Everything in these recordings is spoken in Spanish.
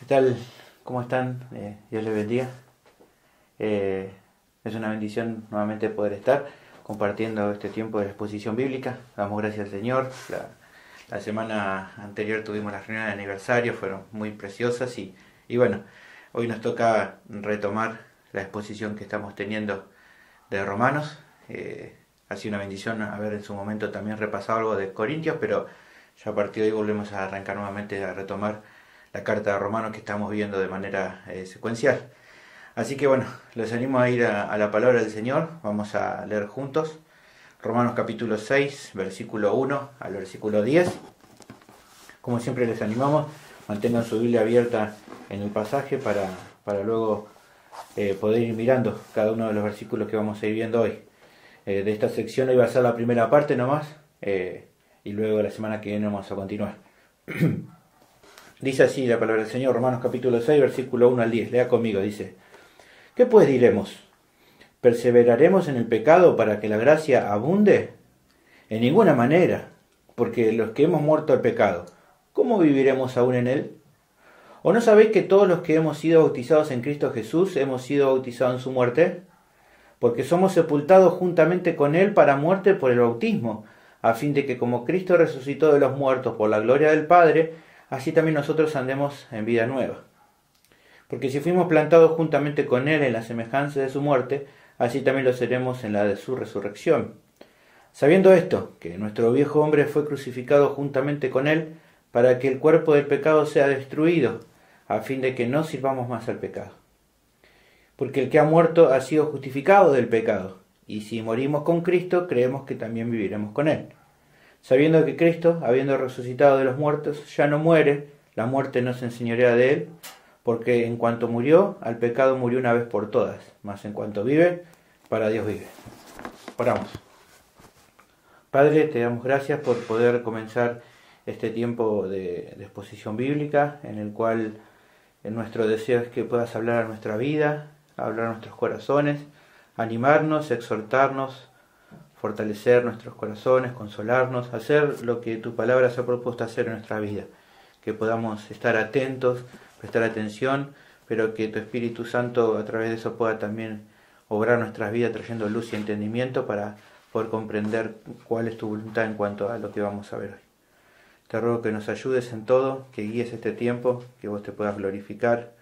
tal? ¿Cómo están? Dios les bendiga. Es una bendición nuevamente poder estar compartiendo este tiempo de la exposición bíblica. Damos gracias al Señor. La semana anterior tuvimos las reuniones de aniversario, fueron muy preciosas y bueno, hoy nos toca retomar la exposición que estamos teniendo de Romanos. Ha sido una bendición haber en su momento también repasado algo de Corintios, pero ya a partir de hoy volvemos a arrancar nuevamente a retomar la carta de Romanos que estamos viendo de manera secuencial. Así que bueno, les animo a ir a la palabra del Señor. Vamos a leer juntos Romanos capítulo 6, versículo 1 al versículo 10. Como siempre les animamos, mantengan su Biblia abierta en el pasaje para luego poder ir mirando cada uno de los versículos que vamos a ir viendo hoy. De esta sección hoy va a ser la primera parte nomás, y luego la semana que viene vamos a continuar. Dice así la palabra del Señor, Romanos capítulo 6, versículo 1 al 10. Lea conmigo, dice: ¿Qué pues diremos? ¿Perseveraremos en el pecado para que la gracia abunde? En ninguna manera, porque los que hemos muerto al pecado, ¿cómo viviremos aún en él? ¿O no sabéis que todos los que hemos sido bautizados en Cristo Jesús hemos sido bautizados en su muerte? Porque somos sepultados juntamente con él para muerte por el bautismo, a fin de que como Cristo resucitó de los muertos por la gloria del Padre, así también nosotros andemos en vida nueva. Porque si fuimos plantados juntamente con él en la semejanza de su muerte, así también lo seremos en la de su resurrección. Sabiendo esto, que nuestro viejo hombre fue crucificado juntamente con él, para que el cuerpo del pecado sea destruido, a fin de que no sirvamos más al pecado. Porque el que ha muerto ha sido justificado del pecado, y si morimos con Cristo, creemos que también viviremos con él. Sabiendo que Cristo, habiendo resucitado de los muertos, ya no muere, la muerte no se enseñorea de él, porque en cuanto murió, al pecado murió una vez por todas, mas en cuanto vive, para Dios vive. Oramos. Padre, te damos gracias por poder comenzar este tiempo de exposición bíblica, en el cual nuestro deseo es que puedas hablar a nuestra vida, hablar a nuestros corazones, animarnos, exhortarnos, fortalecer nuestros corazones, consolarnos, hacer lo que tu palabra se ha propuesto hacer en nuestra vida, que podamos estar atentos, prestar atención, pero que tu Espíritu Santo a través de eso pueda también obrar nuestras vidas trayendo luz y entendimiento para poder comprender cuál es tu voluntad en cuanto a lo que vamos a ver hoy. Te ruego que nos ayudes en todo, que guíes este tiempo, que vos te puedas glorificar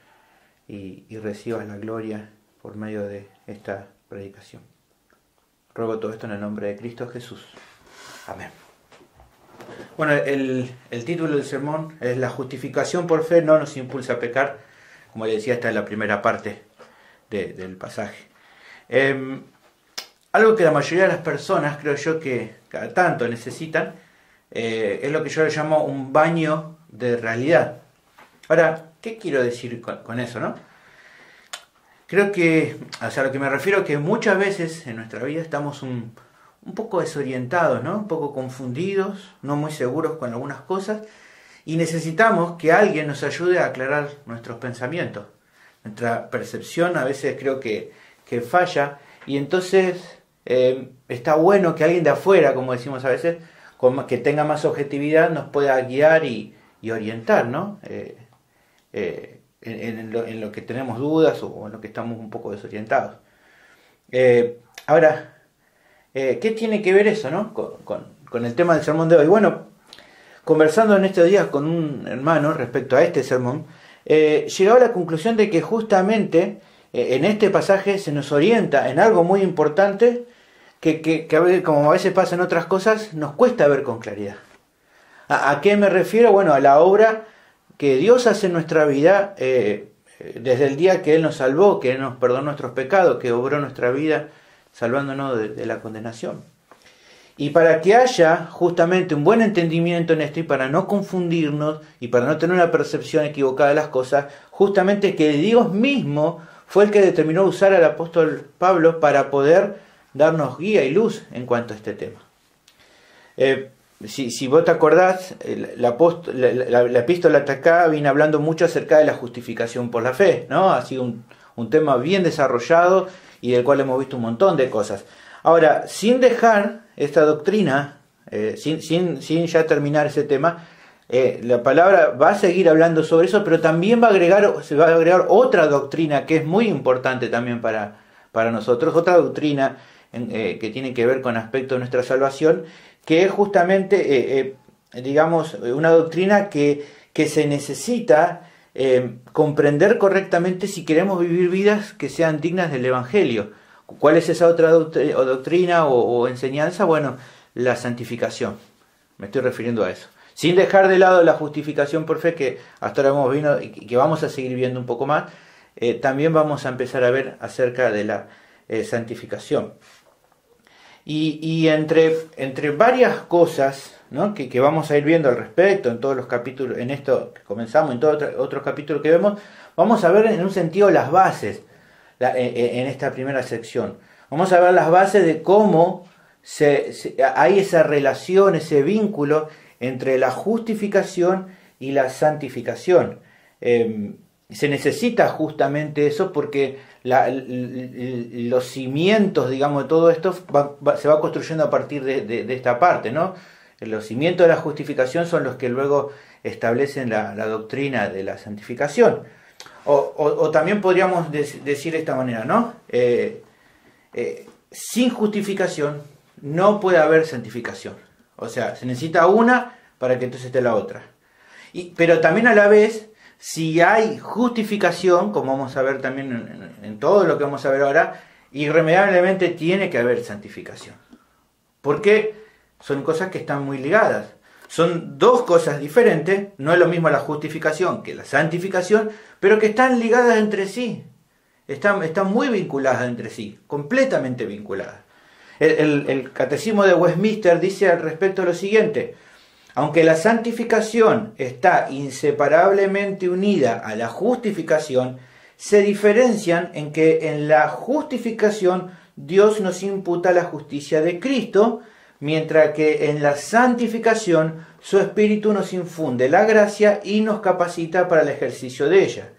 y recibas la gloria por medio de esta predicación. Ruego todo esto en el nombre de Cristo Jesús. Amén. Bueno, el título del sermón es La justificación por fe no nos impulsa a pecar. Como le decía, esta es la primera parte del pasaje. Algo que la mayoría de las personas, creo yo, que cada tanto necesitan, es lo que yo le llamo un baño de realidad. Ahora, ¿qué quiero decir con eso, no? Creo que, a lo que me refiero, que muchas veces en nuestra vida estamos un poco desorientados, ¿no? Un poco confundidos, no muy seguros con algunas cosas, y necesitamos que alguien nos ayude a aclarar nuestros pensamientos. Nuestra percepción a veces creo que falla, y entonces está bueno que alguien de afuera, como decimos a veces, que tenga más objetividad, nos pueda guiar y orientar, ¿no? En lo que tenemos dudas o en lo que estamos un poco desorientados. Ahora, ¿qué tiene que ver eso, no? con el tema del sermón de hoy? Bueno, conversando en estos días con un hermano respecto a este sermón, llegaba a la conclusión de que justamente en este pasaje se nos orienta en algo muy importante que a veces, como a veces pasa en otras cosas, nos cuesta ver con claridad. ¿A qué me refiero? Bueno, a la obra que Dios hace en nuestra vida desde el día que Él nos salvó, que Él nos perdonó nuestros pecados, que obró nuestra vida salvándonos de la condenación. Y para que haya justamente un buen entendimiento en esto y para no confundirnos y para no tener una percepción equivocada de las cosas, justamente que Dios mismo fue el que determinó usar al apóstol Pablo para poder darnos guía y luz en cuanto a este tema. Si vos te acordás, la epístola hasta acá viene hablando mucho acerca de la justificación por la fe, ¿no? Ha sido un tema bien desarrollado y del cual hemos visto un montón de cosas. Ahora, sin dejar esta doctrina, sin ya terminar ese tema, La palabra va a seguir hablando sobre eso, pero también se va a agregar otra doctrina que es muy importante también para nosotros, otra doctrina que tiene que ver con aspectos de nuestra salvación, que es justamente, digamos, una doctrina que se necesita comprender correctamente si queremos vivir vidas que sean dignas del Evangelio. ¿Cuál es esa otra doctrina o enseñanza? Bueno, la santificación. Me estoy refiriendo a eso. Sin dejar de lado la justificación por fe, que hasta ahora hemos visto y que vamos a seguir viendo un poco más, también vamos a empezar a ver acerca de la santificación. Y entre varias cosas, ¿no?, que vamos a ir viendo al respecto en todos los capítulos, en esto que comenzamos, en todos otros capítulos que vemos, vamos a ver en un sentido las bases en esta primera sección. Vamos a ver las bases de cómo hay esa relación, ese vínculo entre la justificación y la santificación. Se necesita justamente eso porque los cimientos, digamos, de todo esto se va construyendo a partir de esta parte, ¿no? Los cimientos de la justificación son los que luego establecen la doctrina de la santificación. O también podríamos decir de esta manera, ¿no? Sin justificación no puede haber santificación. O sea, se necesita una para que entonces esté la otra. Pero también a la vez, si hay justificación, como vamos a ver también en todo lo que vamos a ver ahora, irremediablemente tiene que haber santificación. Porque son cosas que están muy ligadas. Son dos cosas diferentes, no es lo mismo la justificación que la santificación, pero que están ligadas entre sí. Están muy vinculadas entre sí, completamente vinculadas. El Catecismo de Westminster dice al respecto lo siguiente: aunque la santificación está inseparablemente unida a la justificación, se diferencian en que en la justificación Dios nos imputa la justicia de Cristo, mientras que en la santificación su Espíritu nos infunde la gracia y nos capacita para el ejercicio de ella.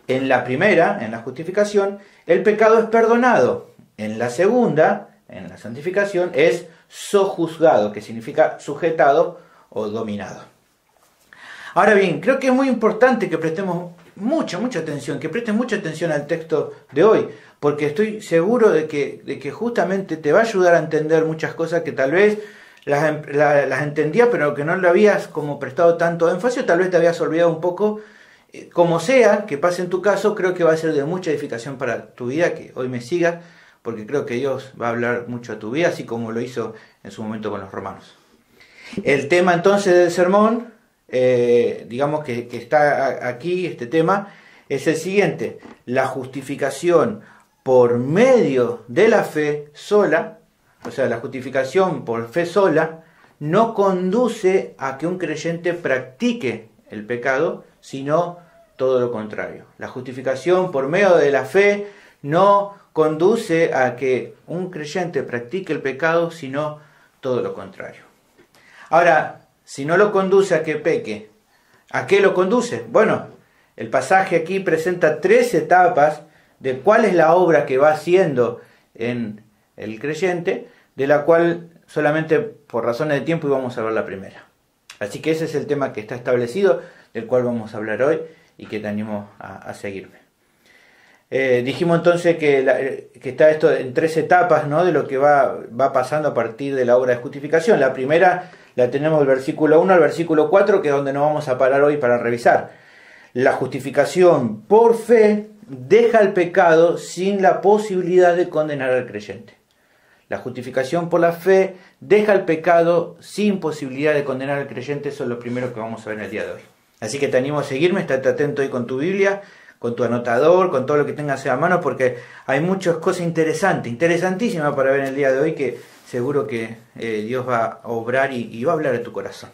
En la primera, en la justificación, el pecado es perdonado. En la segunda, en la santificación, es sojuzgado, que significa sujetado o dominado. Ahora bien, creo que es muy importante que prestemos mucha atención, que prestes mucha atención al texto de hoy, porque estoy seguro de que justamente te va a ayudar a entender muchas cosas que tal vez las entendías, pero que no le habías como prestado tanto énfasis, o tal vez te habías olvidado un poco. Como sea que pase en tu caso, creo que va a ser de mucha edificación para tu vida, que hoy me sigas, porque creo que Dios va a hablar mucho a tu vida, así como lo hizo en su momento con los romanos. El tema entonces del sermón, digamos que está aquí, este tema, es el siguiente: la justificación por medio de la fe sola, o sea, la justificación por fe sola, no conduce a que un creyente practique el pecado, sino todo lo contrario. La justificación por medio de la fe no conduce a que un creyente practique el pecado, sino todo lo contrario. Ahora, si no lo conduce a que peque, ¿a qué lo conduce? Bueno, el pasaje aquí presenta 3 etapas de cuál es la obra que va haciendo en el creyente, de la cual solamente por razones de tiempo íbamos a ver la primera. Así que ese es el tema que está establecido, del cual vamos a hablar hoy y que te animo a seguirme. Dijimos entonces que está esto en 3 etapas, ¿no?, de lo que va pasando a partir de la obra de justificación. La primera la tenemos del versículo 1 al versículo 4, que es donde nos vamos a parar hoy para revisar. La justificación por fe deja el pecado sin la posibilidad de condenar al creyente. La justificación por la fe deja el pecado sin posibilidad de condenar al creyente. Eso es lo primero que vamos a ver en el día de hoy. Así que te animo a seguirme, estate atento ahí con tu Biblia, con tu anotador, con todo lo que tengas a mano, porque hay muchas cosas interesantísimas para ver en el día de hoy, que seguro que Dios va a obrar y va a hablar a tu corazón.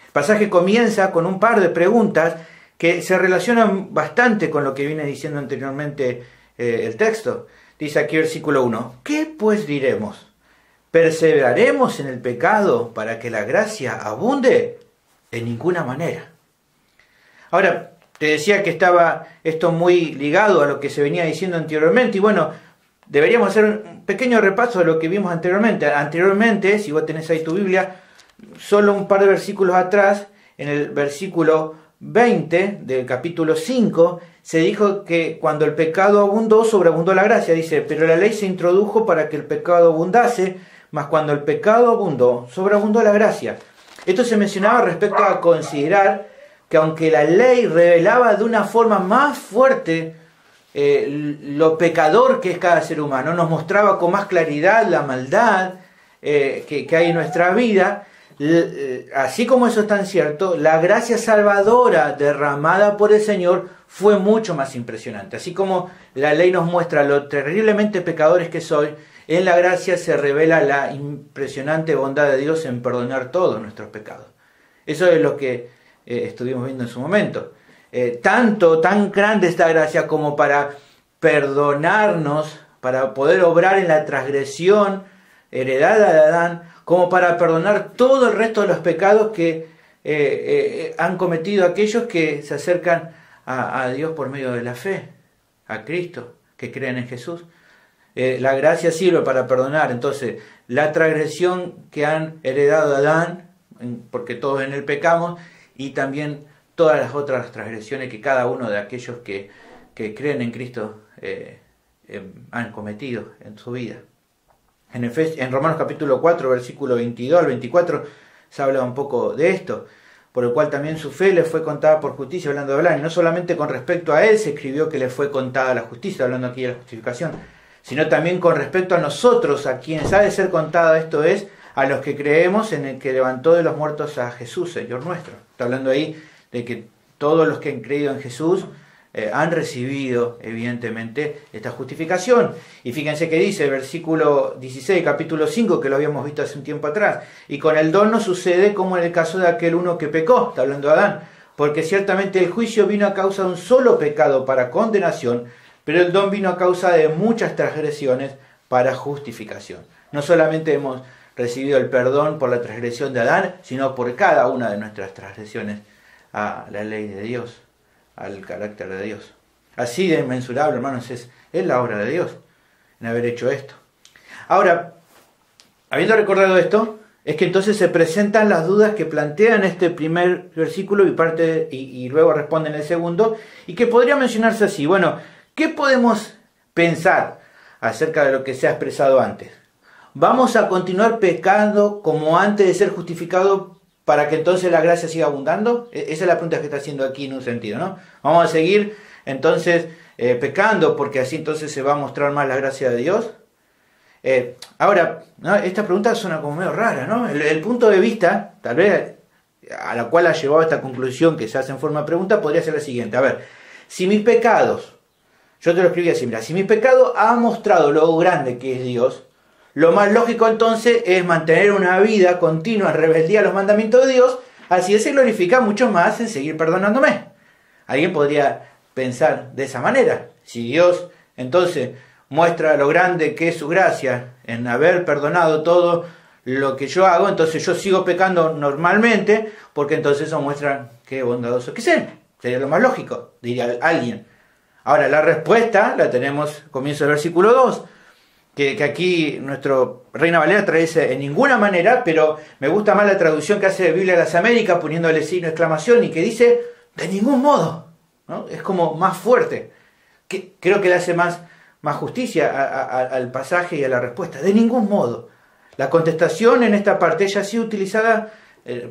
El pasaje comienza con un par de preguntas que se relacionan bastante con lo que viene diciendo anteriormente el texto. Dice aquí versículo 1, ¿qué pues diremos? ¿Perseveraremos en el pecado para que la gracia abunde? En ninguna manera. Ahora, te decía que estaba esto muy ligado a lo que se venía diciendo anteriormente, y bueno, deberíamos hacer un pequeño repaso de lo que vimos anteriormente. Anteriormente, si vos tenés ahí tu Biblia, solo un par de versículos atrás, en el versículo 20 del capítulo 5, se dijo que cuando el pecado abundó, sobreabundó la gracia. Dice, pero la ley se introdujo para que el pecado abundase, mas cuando el pecado abundó, sobreabundó la gracia. Esto se mencionaba respecto a considerar que aunque la ley revelaba de una forma más fuerte lo pecador que es cada ser humano, nos mostraba con más claridad la maldad que hay en nuestra vida, así como eso es tan cierto, la gracia salvadora derramada por el Señor fue mucho más impresionante. Así como la ley nos muestra lo terriblemente pecadores que soy, en la gracia se revela la impresionante bondad de Dios en perdonar todos nuestros pecados. Eso es lo que estuvimos viendo en su momento. Tan grande esta gracia como para perdonarnos, para poder obrar en la transgresión heredada de Adán, como para perdonar todo el resto de los pecados que han cometido aquellos que se acercan a Dios por medio de la fe, a Cristo, que creen en Jesús. La gracia sirve para perdonar entonces la transgresión que han heredado de Adán, porque todos en él pecamos, y también todas las otras transgresiones que cada uno de aquellos que creen en Cristo han cometido en su vida. En Romanos capítulo 4, versículo 22 al 24, se habla un poco de esto, por el cual también su fe le fue contada por justicia, hablando de Abraham, y no solamente con respecto a él se escribió que le fue contada la justicia, hablando aquí de la justificación, sino también con respecto a nosotros, a quienes ha de ser contada, esto es, a los que creemos en el que levantó de los muertos a Jesús, Señor nuestro. Está hablando ahí de que todos los que han creído en Jesús han recibido, evidentemente, esta justificación. Y fíjense que dice, versículo 16, capítulo 5, que lo habíamos visto hace un tiempo atrás, y con el don no sucede como en el caso de aquel uno que pecó, está hablando de Adán, porque ciertamente el juicio vino a causa de un solo pecado para condenación, pero el don vino a causa de muchas transgresiones para justificación. No solamente hemos recibido el perdón por la transgresión de Adán, sino por cada una de nuestras transgresiones a la ley de Dios, al carácter de Dios. Así de inmensurable, hermanos, es la obra de Dios en haber hecho esto. Ahora, habiendo recordado esto, es que entonces se presentan las dudas que plantean este primer versículo y luego responden el segundo, y que podría mencionarse así. Bueno, ¿qué podemos pensar acerca de lo que se ha expresado antes? ¿Vamos a continuar pecando como antes de ser justificado para que entonces la gracia siga abundando? Esa es la pregunta que está haciendo aquí en un sentido, ¿no? ¿Vamos a seguir entonces pecando porque así entonces se va a mostrar más la gracia de Dios? Ahora, ¿no? Esta pregunta suena como medio rara, ¿no? El punto de vista, tal vez a la cual ha llevado a esta conclusión que se hace en forma de pregunta, podría ser la siguiente. A ver, si mis pecados, yo te lo escribí así, mira, si mis pecados han mostrado lo grande que es Dios, lo más lógico entonces es mantener una vida continua en rebeldía a los mandamientos de Dios, así se glorifica mucho más en seguir perdonándome. Alguien podría pensar de esa manera. Si Dios entonces muestra lo grande que es su gracia en haber perdonado todo lo que yo hago, entonces yo sigo pecando normalmente, porque entonces eso muestra qué bondadoso que es Él. Sería lo más lógico, diría alguien. Ahora, la respuesta la tenemos, comienzo del versículo 2, que aquí nuestro Reina Valera traduce en ninguna manera, pero me gusta más la traducción que hace de Biblia de las Américas, poniéndole signo de exclamación, y que dice, de ningún modo, ¿no? Es como más fuerte. Creo que le hace más justicia al pasaje y a la respuesta. De ningún modo. La contestación en esta parte ya ha sido utilizada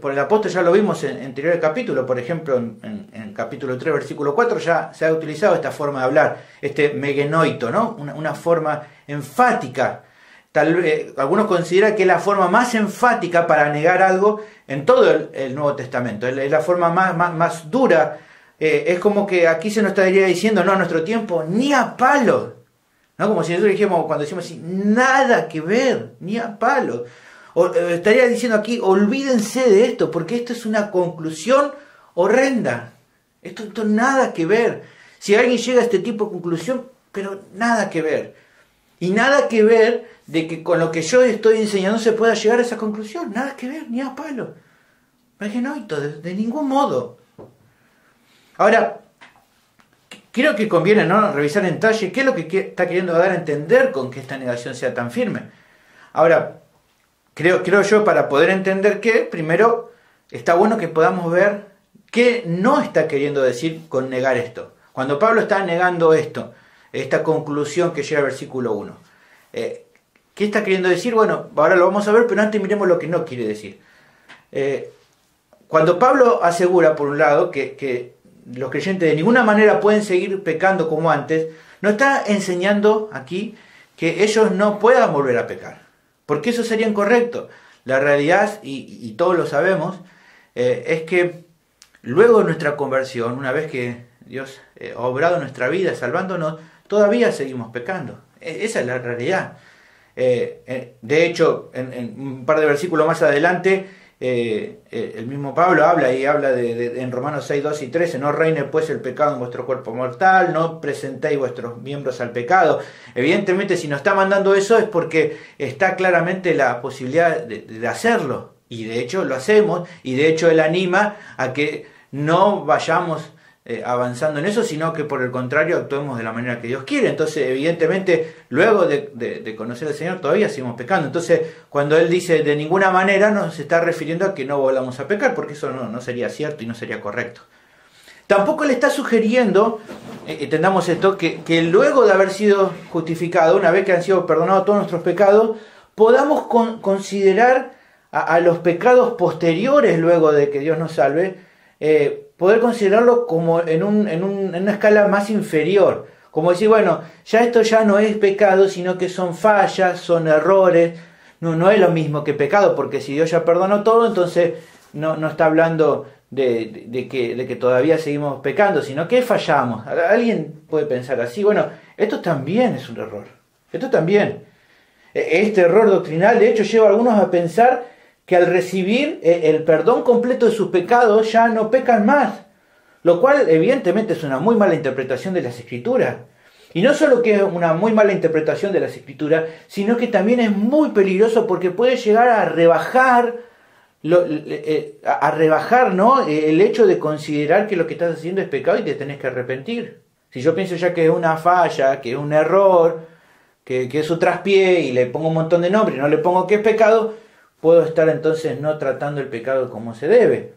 por el apóstol, ya lo vimos en anterior capítulo, por ejemplo en capítulo 3, versículo 4, ya se ha utilizado esta forma de hablar, este megenoito, ¿no? Una forma enfática. Tal vez algunos consideran que es la forma más enfática para negar algo en todo el Nuevo Testamento. Es la forma más dura. Es como que aquí se nos estaría diciendo, no, a nuestro tiempo, ni a palo. ¿No? Como si nosotros dijéramos, cuando decimos así, nada que ver, ni a palo. Estaría diciendo aquí, olvídense de esto, porque esto es una conclusión horrenda. Esto nada que ver. Si alguien llega a este tipo de conclusión, pero nada que ver. Y nada que ver de que con lo que yo estoy enseñando se pueda llegar a esa conclusión. Nada que ver, ni a palo. Megenoito, de ningún modo. Ahora, creo que conviene, ¿no?, revisar en detalle qué es lo que está queriendo dar a entender con que esta negación sea tan firme. Ahora, creo yo, para poder entender que, primero, está bueno que podamos ver qué no está queriendo decir con negar esto. Cuando Pablo está negando esto, esta conclusión que llega al versículo 1, ¿qué está queriendo decir? Bueno, ahora lo vamos a ver, pero antes miremos lo que no quiere decir. Cuando Pablo asegura, por un lado, que los creyentes de ninguna manera pueden seguir pecando como antes, no está enseñando aquí que ellos no puedan volver a pecar, porque eso sería incorrecto. La realidad, y todos lo sabemos, es que luego de nuestra conversión, una vez que Dios ha obrado en nuestra vida salvándonos, todavía seguimos pecando. Esa es la realidad. De hecho, en un par de versículos más adelante, el mismo Pablo habla en Romanos 6, 2 y 13, no reine pues el pecado en vuestro cuerpo mortal, no presentéis vuestros miembros al pecado. Evidentemente, si nos está mandando eso es porque está claramente la posibilidad de hacerlo, y de hecho lo hacemos, y de hecho Él anima a que no vayamos avanzando en eso, sino que por el contrario actuemos de la manera que Dios quiere. Entonces, evidentemente, luego de conocer al Señor, todavía seguimos pecando. Entonces, cuando Él dice de ninguna manera, nos está refiriendo a que no volvamos a pecar, porque eso no sería cierto y no sería correcto. Tampoco le está sugiriendo, entendamos esto, que luego de haber sido justificado, una vez que han sido perdonados todos nuestros pecados, podamos considerar a los pecados posteriores luego de que Dios nos salve, poder considerarlo como en una escala más inferior. Como decir, bueno, ya esto ya no es pecado, sino que son fallas, son errores. No es lo mismo que pecado, porque si Dios ya perdonó todo, entonces no está hablando de que todavía seguimos pecando, sino que fallamos. Alguien puede pensar así, bueno, esto también es un error. Esto también. Este error doctrinal, de hecho, lleva a algunos a pensar que al recibir el perdón completo de sus pecados ya no pecan más, lo cual evidentemente es una muy mala interpretación de las Escrituras. Y no solo que es una muy mala interpretación de las Escrituras, sino que también es muy peligroso porque puede llegar a rebajar, ¿no?, el hecho de considerar que lo que estás haciendo es pecado y te tenés que arrepentir. Si yo pienso ya que es una falla, que es un error, que es un traspié y le pongo un montón de nombres y no le pongo que es pecado, puedo estar entonces no tratando el pecado como se debe.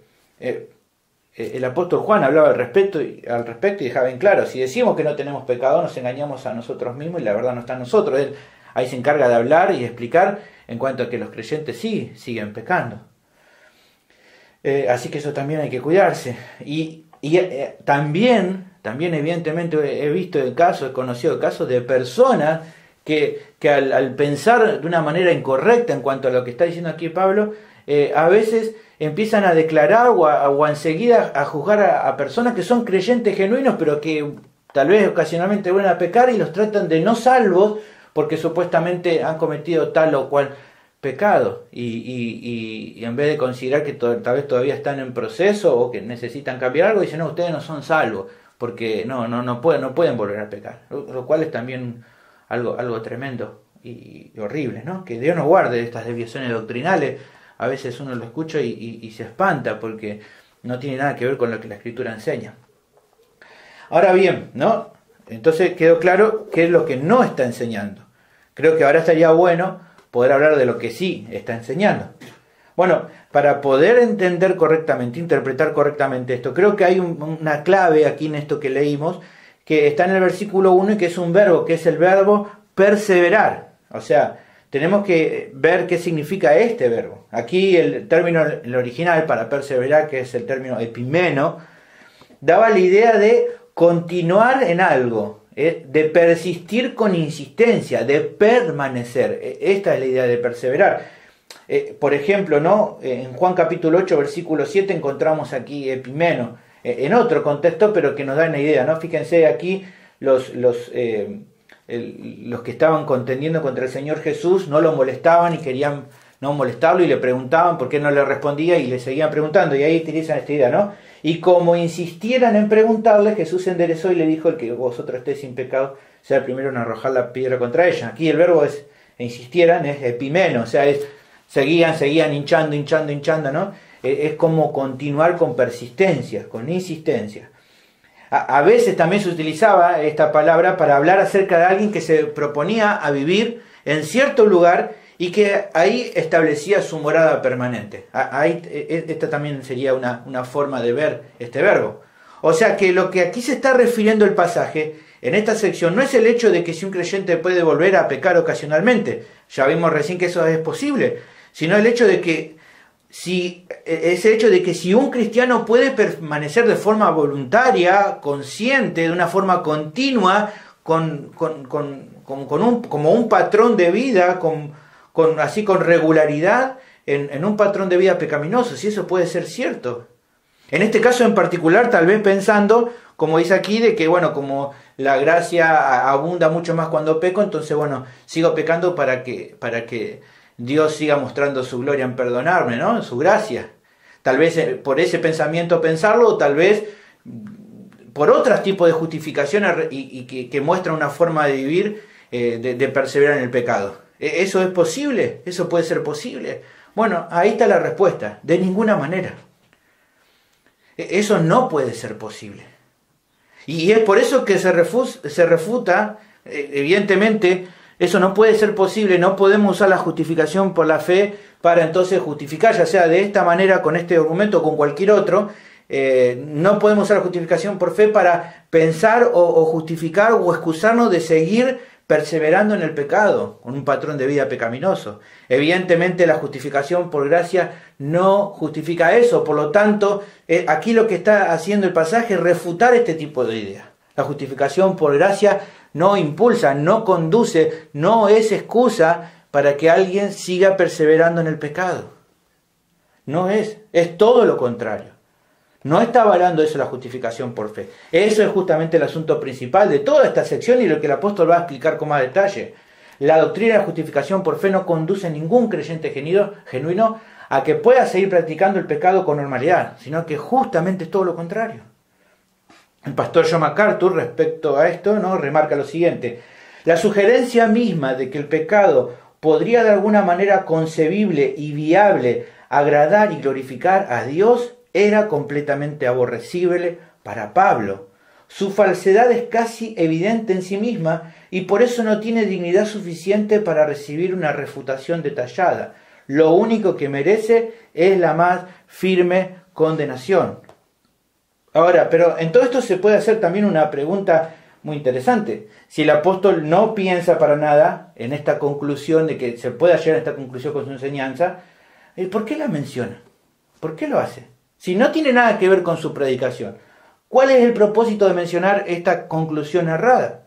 El apóstol Juan hablaba al respecto y dejaba en claro, si decimos que no tenemos pecado, nos engañamos a nosotros mismos y la verdad no está en nosotros. Él ahí se encarga de hablar y explicar en cuanto a que los creyentes sí siguen pecando. Así que eso también hay que cuidarse. Y también evidentemente he conocido casos de personas que al pensar de una manera incorrecta en cuanto a lo que está diciendo aquí Pablo, a veces empiezan a declarar o enseguida a juzgar a personas que son creyentes genuinos, pero que tal vez ocasionalmente vuelven a pecar y los tratan de no salvos porque supuestamente han cometido tal o cual pecado. Y en vez de considerar que tal vez todavía están en proceso o que necesitan cambiar algo, dicen, no, ustedes no son salvos porque no pueden volver a pecar. Lo cual es también algo tremendo y horrible, ¿no? Que Dios nos guarde de estas desviaciones doctrinales. A veces uno lo escucha y se espanta porque no tiene nada que ver con lo que la Escritura enseña. Ahora bien, ¿no? Entonces quedó claro qué es lo que no está enseñando. Creo que ahora estaría bueno poder hablar de lo que sí está enseñando. Bueno, para poder entender correctamente, interpretar correctamente esto, creo que hay una clave aquí en esto que leímos, que está en el versículo 1 y que es un verbo, que es el verbo perseverar. O sea, tenemos que ver qué significa este verbo. Aquí el término, el original para perseverar, que es el término epimeno, daba la idea de continuar en algo, de persistir con insistencia, de permanecer. Esta es la idea de perseverar. Por ejemplo, ¿no?, en Juan capítulo 8, versículo 7 encontramos aquí epimeno, en otro contexto, pero que nos da una idea, ¿no? Fíjense aquí los que estaban contendiendo contra el Señor Jesús no lo molestaban y querían no molestarlo y le preguntaban por qué no le respondía y le seguían preguntando, y ahí utilizan esta idea, ¿no? Y como insistieran en preguntarle, Jesús se enderezó y le dijo, el que vosotros estéis sin pecado sea el primero en arrojar la piedra contra ella. Aquí el verbo es, insistieran, es epimeno, o sea, es seguían hinchando, ¿no? Es como continuar con persistencia, con insistencia. A veces también se utilizaba esta palabra para hablar acerca de alguien que se proponía a vivir en cierto lugar y que ahí establecía su morada permanente. Ahí, esta también sería una forma de ver este verbo. O sea que lo que aquí se está refiriendo el pasaje en esta sección no es el hecho de que si un creyente puede volver a pecar ocasionalmente, ya vimos recién que eso es posible, sino el hecho de que ese hecho de que si un cristiano puede permanecer de forma voluntaria, consciente, de una forma continua, como un patrón de vida, así con regularidad, en un patrón de vida pecaminoso, si eso puede ser cierto. En este caso en particular, tal vez pensando, como dice aquí, de que, bueno, como la gracia abunda mucho más cuando peco, entonces, bueno, sigo pecando para que Dios siga mostrando su gloria en perdonarme, ¿no? Su gracia. Tal vez por ese pensamiento pensarlo, o tal vez por otros tipos de justificaciones y que muestra una forma de vivir, de perseverar en el pecado. ¿Eso es posible? ¿Eso puede ser posible? Bueno, ahí está la respuesta. De ninguna manera. Eso no puede ser posible. Y es por eso que se refuta, evidentemente, eso no puede ser posible, no podemos usar la justificación por la fe para entonces justificar, ya sea de esta manera, con este argumento o con cualquier otro. No podemos usar la justificación por fe para pensar o justificar o excusarnos de seguir perseverando en el pecado, con un patrón de vida pecaminoso. Evidentemente la justificación por gracia no justifica eso, por lo tanto, aquí lo que está haciendo el pasaje es refutar este tipo de ideas. La justificación por gracia no impulsa, no conduce, no es excusa para que alguien siga perseverando en el pecado. No es todo lo contrario. No está avalando eso la justificación por fe. Eso es justamente el asunto principal de toda esta sección y lo que el apóstol va a explicar con más detalle. La doctrina de la justificación por fe no conduce a ningún creyente genuino a que pueda seguir practicando el pecado con normalidad, sino que justamente es todo lo contrario. El pastor John MacArthur, respecto a esto, ¿no?, remarca lo siguiente: la sugerencia misma de que el pecado podría de alguna manera concebible y viable agradar y glorificar a Dios era completamente aborrecible para Pablo. Su falsedad es casi evidente en sí misma y por eso no tiene dignidad suficiente para recibir una refutación detallada. Lo único que merece es la más firme condenación. Ahora, pero en todo esto se puede hacer también una pregunta muy interesante. Si el apóstol no piensa para nada en esta conclusión de que se pueda llegar a esta conclusión con su enseñanza, ¿por qué la menciona? ¿Por qué lo hace? Si no tiene nada que ver con su predicación, ¿cuál es el propósito de mencionar esta conclusión errada?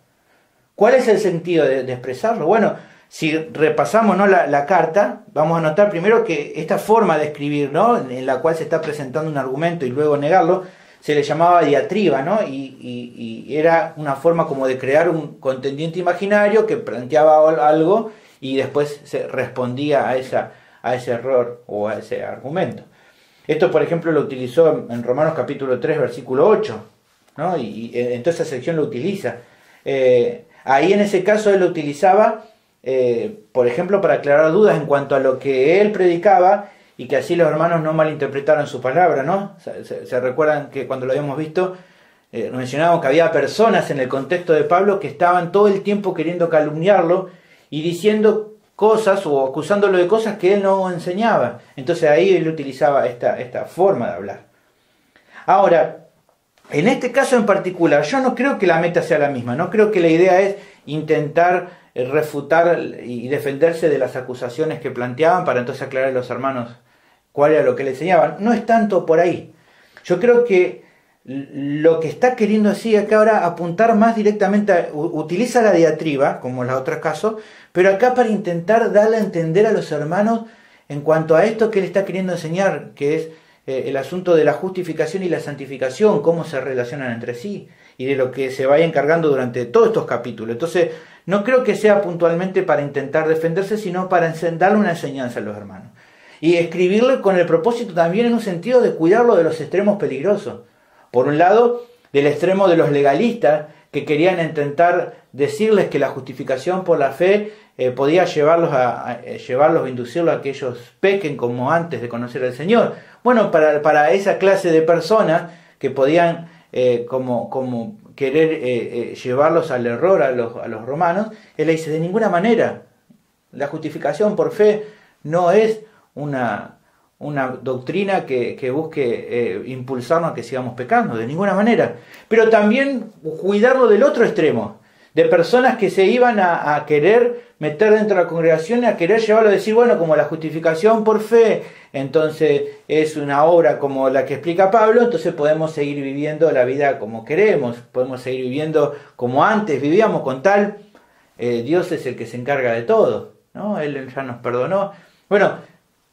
¿Cuál es el sentido de expresarlo? Bueno, si repasamos, ¿no?, la carta, vamos a notar primero que esta forma de escribir, ¿no?, en la cual se está presentando un argumento y luego negarlo, se le llamaba diatriba, ¿no? Y era una forma como de crear un contendiente imaginario que planteaba algo y después se respondía a ese error o a ese argumento. Esto, por ejemplo, lo utilizó en Romanos capítulo 3, versículo 8, ¿no? Y en toda esa sección lo utiliza. Ahí en ese caso él lo utilizaba, por ejemplo, para aclarar dudas en cuanto a lo que él predicaba y que así los hermanos no malinterpretaran su palabra, ¿no? Se recuerdan que cuando lo habíamos visto, mencionábamos que había personas en el contexto de Pablo que estaban todo el tiempo queriendo calumniarlo y diciendo cosas o acusándolo de cosas que él no enseñaba. Entonces ahí él utilizaba esta forma de hablar. Ahora, en este caso en particular, yo no creo que la meta sea la misma. No creo que la idea es intentar refutar y defenderse de las acusaciones que planteaban para entonces aclarar a los hermanos cuál era lo que le enseñaban. No es tanto por ahí. Yo creo que lo que está queriendo así acá ahora apuntar más directamente, utiliza la diatriba, como en los otros casos, pero acá para intentar darle a entender a los hermanos en cuanto a esto que él está queriendo enseñar, que es el asunto de la justificación y la santificación, cómo se relacionan entre sí, y de lo que se vaya encargando durante todos estos capítulos. Entonces, no creo que sea puntualmente para intentar defenderse, sino para darle una enseñanza a los hermanos. Y escribirlo con el propósito también en un sentido de cuidarlo de los extremos peligrosos. Por un lado, del extremo de los legalistas, que querían intentar decirles que la justificación por la fe podía llevarlos a inducirlos a que ellos pequen como antes de conocer al Señor. Bueno, para esa clase de personas que podían como querer llevarlos al error a los romanos, él le dice: de ninguna manera. La justificación por fe no es una doctrina que busque impulsarnos a que sigamos pecando, de ninguna manera. Pero también cuidarlo del otro extremo, de personas que se iban a querer meter dentro de la congregación y a querer llevarlo a decir, bueno, como la justificación por fe, entonces es una obra como la que explica Pablo, entonces podemos seguir viviendo la vida como queremos, podemos seguir viviendo como antes vivíamos, con tal, Dios es el que se encarga de todo, ¿no? Él ya nos perdonó. Bueno,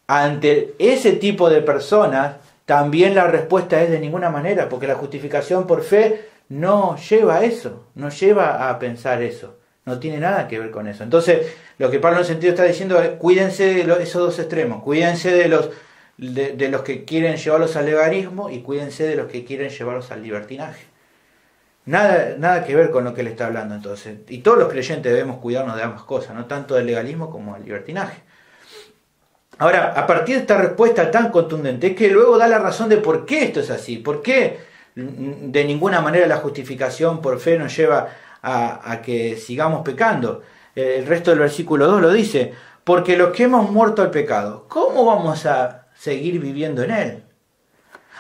ante ese tipo de personas, también la respuesta es de ninguna manera, porque la justificación por fe no lleva a eso, no lleva a pensar eso, no tiene nada que ver con eso. Entonces, lo que Pablo en sentido está diciendo es, cuídense de esos dos extremos, cuídense de los que quieren llevarlos al legalismo y cuídense de los que quieren llevarlos al libertinaje. Nada que ver con lo que él está hablando entonces. Y todos los creyentes debemos cuidarnos de ambas cosas, no tanto del legalismo como del libertinaje. Ahora, a partir de esta respuesta tan contundente, es que luego da la razón de por qué esto es así, por qué de ninguna manera la justificación por fe nos lleva a que sigamos pecando. El resto del versículo 2 lo dice, porque los que hemos muerto al pecado, ¿cómo vamos a seguir viviendo en él?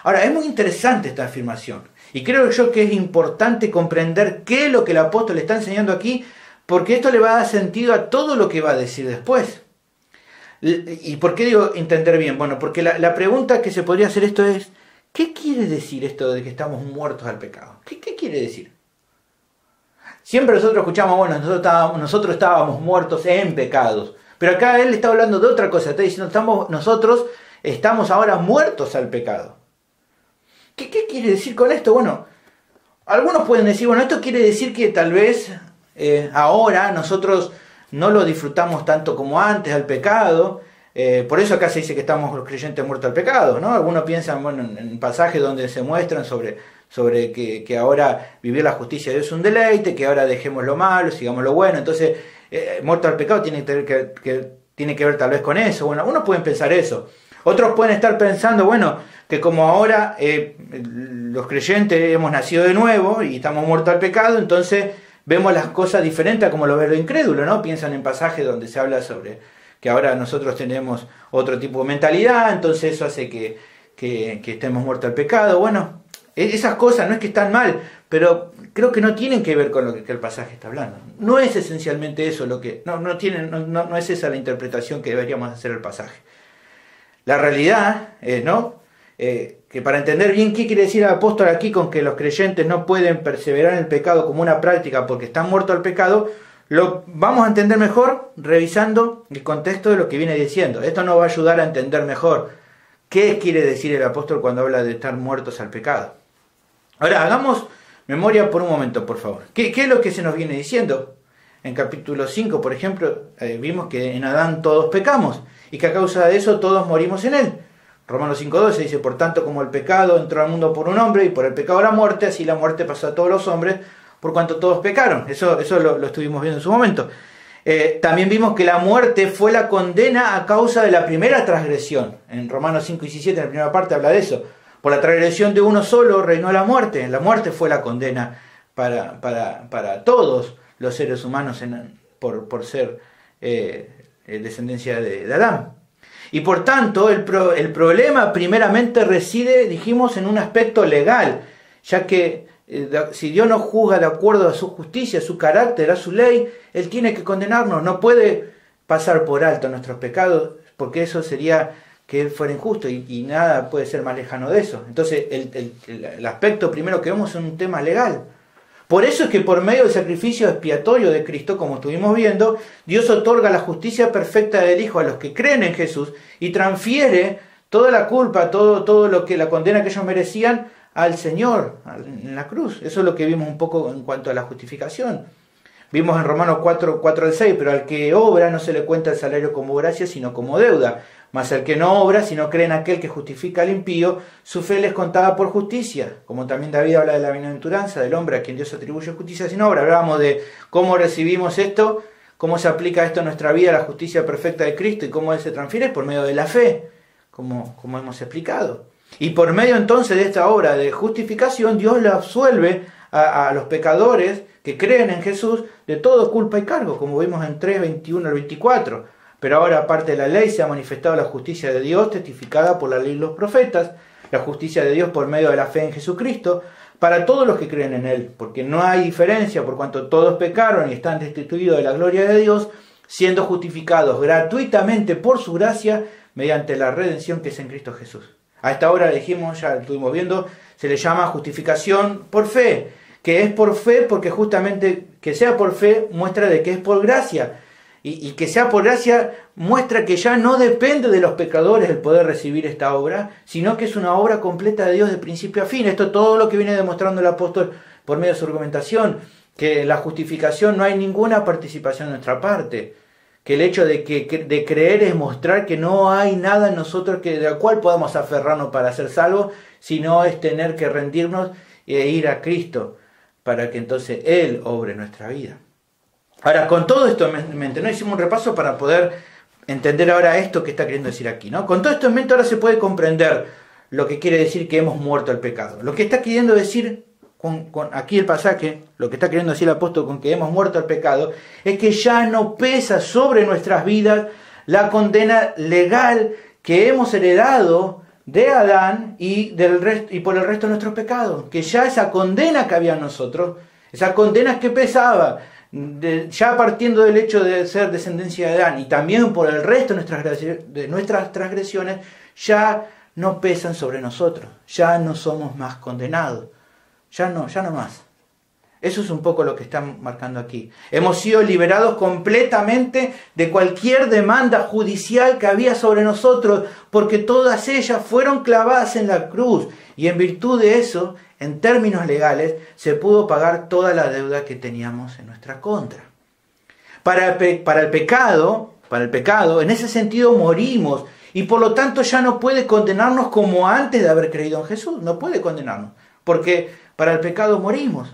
Ahora, es muy interesante esta afirmación, y creo yo que es importante comprender qué es lo que el apóstol está enseñando aquí, porque esto le va a dar sentido a todo lo que va a decir después. ¿Y por qué digo entender bien? Bueno, porque la pregunta que se podría hacer esto es, ¿qué quiere decir esto de que estamos muertos al pecado? ¿Qué quiere decir? Siempre nosotros escuchamos, bueno, nosotros estábamos muertos en pecados, pero acá él está hablando de otra cosa, está diciendo, nosotros estamos ahora muertos al pecado. ¿Qué quiere decir con esto? Bueno, algunos pueden decir, bueno, esto quiere decir que tal vez ahora nosotros no lo disfrutamos tanto como antes al pecado, por eso acá se dice que estamos los creyentes muertos al pecado, ¿no? Algunos piensan, bueno, en pasajes donde se muestran sobre que ahora vivir la justicia de Dios es un deleite, que ahora dejemos lo malo, sigamos lo bueno, entonces muerto al pecado tiene que ver tal vez con eso. Bueno, algunos pueden pensar eso, otros pueden estar pensando, bueno, que como ahora los creyentes hemos nacido de nuevo y estamos muertos al pecado, entonces vemos las cosas diferentes a como lo ve lo incrédulo, ¿no? Piensan en pasajes donde se habla sobre que ahora nosotros tenemos otro tipo de mentalidad, entonces eso hace que estemos muertos al pecado. Bueno, esas cosas no es que están mal, pero creo que no tienen que ver con lo que el pasaje está hablando. No es esencialmente eso lo que... No es esa la interpretación que deberíamos hacer del pasaje. La realidad es, ¿no? Que para entender bien qué quiere decir el apóstol aquí con que los creyentes no pueden perseverar en el pecado como una práctica porque están muertos al pecado, lo vamos a entender mejor revisando el contexto de lo que viene diciendo. Esto nos va a ayudar a entender mejor qué quiere decir el apóstol cuando habla de estar muertos al pecado. Ahora, hagamos memoria por un momento, por favor. ¿Qué es lo que se nos viene diciendo? En capítulo 5, por ejemplo, vimos que en Adán todos pecamos y que a causa de eso todos morimos en él. Romanos 5:12 dice, por tanto como el pecado entró al mundo por un hombre y por el pecado la muerte, así la muerte pasó a todos los hombres por cuanto todos pecaron. Eso lo estuvimos viendo en su momento. También vimos que la muerte fue la condena a causa de la primera transgresión. En Romanos 5:17, en la primera parte habla de eso. Por la transgresión de uno solo reinó la muerte. La muerte fue la condena para todos los seres humanos por ser descendencia de Adán. Y por tanto, el problema primeramente reside, dijimos, en un aspecto legal, ya que si Dios nos juzga de acuerdo a su justicia, a su carácter, a su ley, Él tiene que condenarnos, no puede pasar por alto nuestros pecados, porque eso sería que Él fuera injusto, y nada puede ser más lejano de eso. Entonces, el aspecto primero que vemos es un tema legal. Por eso es que por medio del sacrificio expiatorio de Cristo, como estuvimos viendo, Dios otorga la justicia perfecta del Hijo a los que creen en Jesús y transfiere toda la culpa, todo lo que la condena que ellos merecían al Señor en la cruz. Eso es lo que vimos un poco en cuanto a la justificación. Vimos en Romanos 4:4-6, pero al que obra no se le cuenta el salario como gracia, sino como deuda. Mas al que no obra, si no cree en aquel que justifica al impío, su fe le es contada por justicia. Como también David habla de la bienaventuranza del hombre a quien Dios atribuye justicia sin obra. Hablábamos de cómo recibimos esto, cómo se aplica esto en nuestra vida, la justicia perfecta de Cristo, y cómo Él se transfiere por medio de la fe, como hemos explicado. Y por medio entonces de esta obra de justificación, Dios le absuelve a los pecadores que creen en Jesús de todo culpa y cargo, como vimos en 3, 21 al 24. Pero ahora, aparte de la ley, se ha manifestado la justicia de Dios, testificada por la ley y los profetas, la justicia de Dios por medio de la fe en Jesucristo, para todos los que creen en Él, porque no hay diferencia, por cuanto todos pecaron y están destituidos de la gloria de Dios, siendo justificados gratuitamente por su gracia, mediante la redención que es en Cristo Jesús. A esta hora dijimos, ya lo estuvimos viendo, se le llama justificación por fe, que es por fe porque justamente que sea por fe muestra de que es por gracia. Y que sea por gracia muestra que ya no depende de los pecadores el poder recibir esta obra, sino que es una obra completa de Dios de principio a fin. Esto es todo lo que viene demostrando el apóstol por medio de su argumentación, que en la justificación no hay ninguna participación de nuestra parte, que el hecho de creer es mostrar que no hay nada en nosotros de al cual podamos aferrarnos para ser salvos, sino es tener que rendirnos e ir a Cristo para que entonces Él obre nuestra vida. Ahora, con todo esto en mente, ¿no? Hicimos un repaso para poder entender ahora esto que está queriendo decir aquí, ¿no? Con todo esto en mente ahora se puede comprender lo que quiere decir que hemos muerto al pecado. Lo que está queriendo decir con aquí el pasaje, lo que está queriendo decir el apóstol con que hemos muerto al pecado, es que ya no pesa sobre nuestras vidas la condena legal que hemos heredado de Adán y por el resto de nuestros pecados. Que ya esa condena que había en nosotros, esa condena que pesaba, ya partiendo del hecho de ser descendencia de Adán y también por el resto de nuestras transgresiones, ya no pesan sobre nosotros, ya no somos más condenados, ya no más. Eso es un poco lo que están marcando aquí. Hemos sido liberados completamente de cualquier demanda judicial que había sobre nosotros, porque todas ellas fueron clavadas en la cruz, y en virtud de eso, en términos legales, se pudo pagar toda la deuda que teníamos en nuestra contra. Para el pecado, en ese sentido morimos, y por lo tanto ya no puede condenarnos como antes de haber creído en Jesús. No puede condenarnos, porque para el pecado morimos.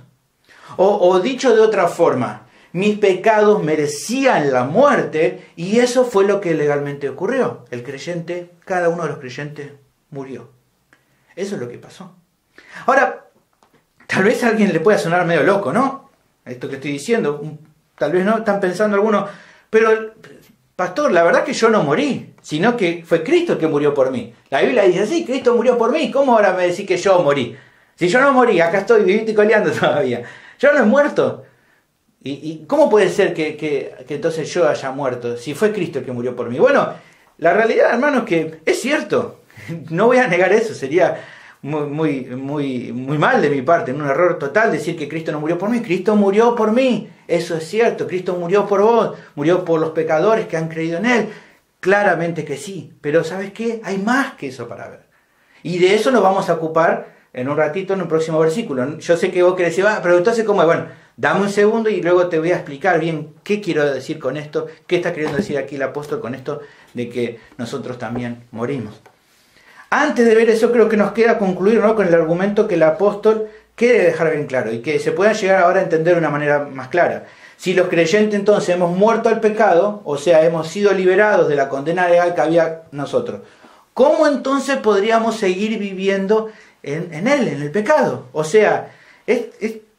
O dicho de otra forma, mis pecados merecían la muerte, y eso fue lo que legalmente ocurrió. El creyente, cada uno de los creyentes murió. Eso es lo que pasó. Ahora, tal vez a alguien le pueda sonar medio loco, ¿no? Esto que estoy diciendo, tal vez no están pensando algunos, pero pastor, la verdad que yo no morí, sino que fue Cristo el que murió por mí. La Biblia dice así, Cristo murió por mí, ¿cómo ahora me decís que yo morí? Si yo no morí, acá estoy vivito y coleando todavía. Yo no he muerto. ¿Y cómo puede ser que entonces yo haya muerto si fue Cristo el que murió por mí? Bueno, la realidad, hermano, es que es cierto. No voy a negar eso. Sería muy mal de mi parte, un error total decir que Cristo no murió por mí. Cristo murió por mí. Eso es cierto. Cristo murió por vos. Murió por los pecadores que han creído en Él. Claramente que sí. Pero ¿sabes qué? Hay más que eso para ver. Y de eso nos vamos a ocupar en un ratito en un próximo versículo. Yo sé que vos querés decir, pero entonces ¿cómo es? Bueno, dame un segundo y luego te voy a explicar bien qué quiero decir con esto, qué está queriendo decir aquí el apóstol con esto de que nosotros también morimos. Antes de ver eso, creo que nos queda concluir, ¿no?, con el argumento que el apóstol quiere dejar bien claro y que se pueda llegar ahora a entender de una manera más clara. Si los creyentes entonces hemos muerto al pecado, o sea, hemos sido liberados de la condena legal que había nosotros, ¿cómo entonces podríamos seguir viviendo en él, en el pecado? O sea, es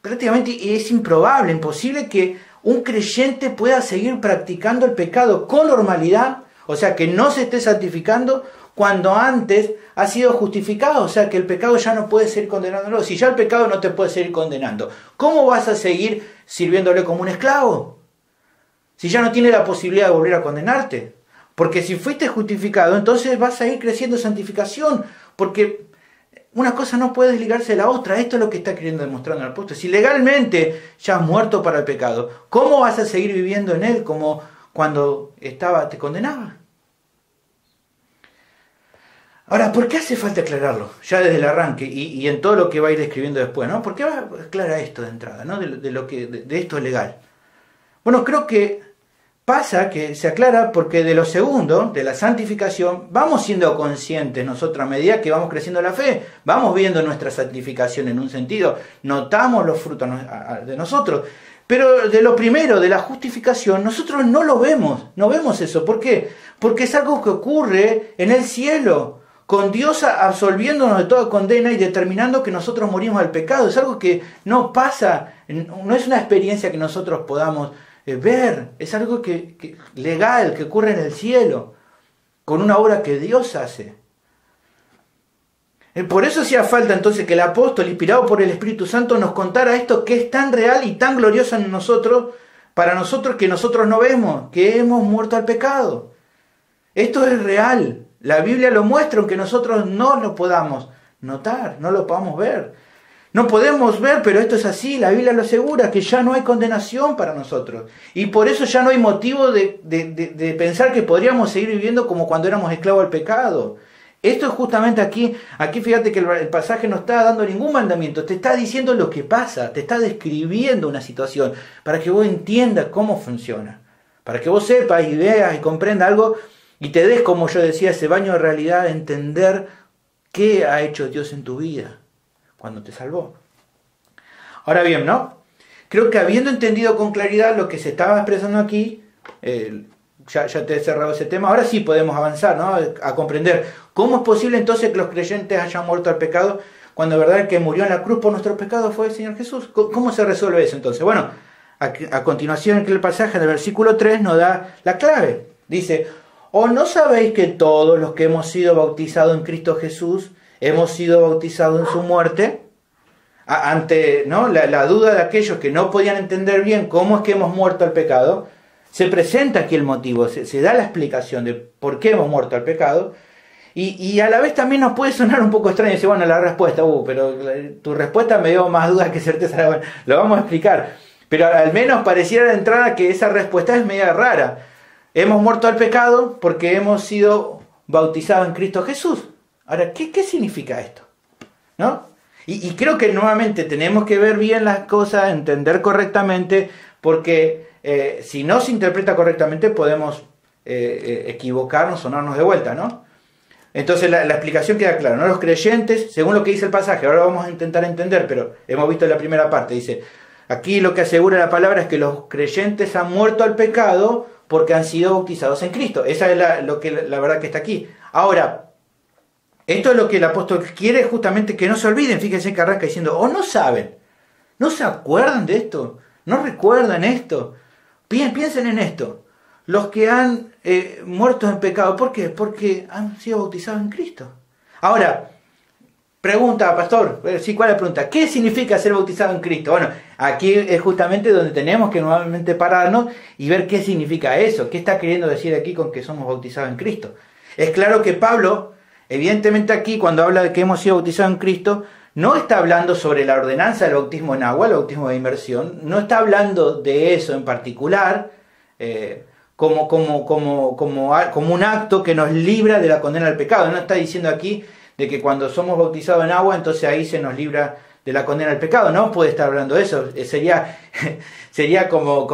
prácticamente es improbable, imposible que un creyente pueda seguir practicando el pecado con normalidad, o sea, que no se esté santificando cuando antes ha sido justificado, o sea, que el pecado ya no puede seguir condenándolo. Si ya el pecado no te puede seguir condenando, ¿cómo vas a seguir sirviéndole como un esclavo? Si ya no tiene la posibilidad de volver a condenarte. Porque si fuiste justificado, entonces vas a ir creciendo en santificación, porque una cosa no puede desligarse de la otra. Esto es lo que está queriendo demostrar el apóstol. Si legalmente ya has muerto para el pecado, ¿cómo vas a seguir viviendo en él como cuando te condenaba? Ahora, ¿por qué hace falta aclararlo? Ya desde el arranque y en todo lo que va a ir describiendo después, ¿no? ¿Por qué va a aclarar esto de entrada, ¿no? De esto legal. Bueno, creo que pasa que se aclara porque de lo segundo, de la santificación, vamos siendo conscientes nosotros a medida que vamos creciendo la fe, vamos viendo nuestra santificación en un sentido, notamos los frutos de nosotros, pero de lo primero, de la justificación, nosotros no lo vemos, no vemos eso. ¿Por qué? Porque es algo que ocurre en el cielo, con Dios absolviéndonos de toda condena y determinando que nosotros morimos al pecado. Es algo que no pasa, no es una experiencia que nosotros podamos ver, es algo legal, que ocurre en el cielo, con una obra que Dios hace. Por eso hacía falta entonces que el apóstol, inspirado por el Espíritu Santo, nos contara esto que es tan real y tan glorioso en nosotros, para nosotros que nosotros no vemos, que hemos muerto al pecado. Esto es real. La Biblia lo muestra, aunque nosotros no lo podamos notar, no lo podamos ver. No podemos ver, pero esto es así. La Biblia lo asegura, que ya no hay condenación para nosotros. Y por eso ya no hay motivo de pensar que podríamos seguir viviendo como cuando éramos esclavos al pecado. Esto es justamente aquí fíjate que el pasaje no está dando ningún mandamiento, te está diciendo lo que pasa, te está describiendo una situación, para que vos entiendas cómo funciona, para que vos sepas y veas y comprendas algo, y te des, como yo decía, ese baño de realidad, de entender qué ha hecho Dios en tu vida, cuando te salvó. Ahora bien, ¿no? Creo que habiendo entendido con claridad lo que se estaba expresando aquí, ya te he cerrado ese tema, ahora sí podemos avanzar, ¿no? A comprender cómo es posible entonces que los creyentes hayan muerto al pecado, cuando verdad el que murió en la cruz por nuestros pecados fue el Señor Jesús. ¿Cómo se resuelve eso entonces? Bueno, a continuación el pasaje del versículo 3 nos da la clave. Dice: ¿o no sabéis que todos los que hemos sido bautizados en Cristo Jesús hemos sido bautizados en su muerte? Ante, ¿no?, la duda de aquellos que no podían entender bien cómo es que hemos muerto al pecado, se presenta aquí el motivo, se da la explicación de por qué hemos muerto al pecado, y a la vez también nos puede sonar un poco extraño decir, bueno, la respuesta, pero tu respuesta me dio más dudas que certeza. Bueno, lo vamos a explicar, pero al menos pareciera de entrada que esa respuesta es media rara. Hemos muerto al pecado porque hemos sido bautizados en Cristo Jesús. Ahora, ¿qué significa esto? ¿No? Y creo que nuevamente tenemos que ver bien las cosas, entender correctamente, porque si no se interpreta correctamente podemos equivocarnos, sonarnos de vuelta, ¿no? Entonces la explicación queda clara, ¿no? Los creyentes, según lo que dice el pasaje, ahora vamos a intentar entender, pero hemos visto en la primera parte, dice, aquí lo que asegura la palabra es que los creyentes han muerto al pecado porque han sido bautizados en Cristo. Esa es la verdad que está aquí. Ahora, esto es lo que el apóstol quiere justamente que no se olviden. Fíjense que arranca diciendo, ¿o no saben? ¿No se acuerdan de esto? ¿No recuerdan esto? Piensen en esto. Los que han muerto en pecado, ¿por qué? Porque han sido bautizados en Cristo. Ahora, pregunta, pastor, sí, ¿cuál es la pregunta? ¿Qué significa ser bautizado en Cristo? Bueno, aquí es justamente donde tenemos que nuevamente pararnos y ver qué significa eso. ¿Qué está queriendo decir aquí con que somos bautizados en Cristo? Es claro que Pablo, evidentemente aquí, cuando habla de que hemos sido bautizados en Cristo, no está hablando sobre la ordenanza del bautismo en agua, el bautismo de inmersión, no está hablando de eso en particular, como un acto que nos libra de la condena al pecado. No está diciendo aquí de que cuando somos bautizados en agua, entonces ahí se nos libra de la condena al pecado. No puede estar hablando de eso. Sería como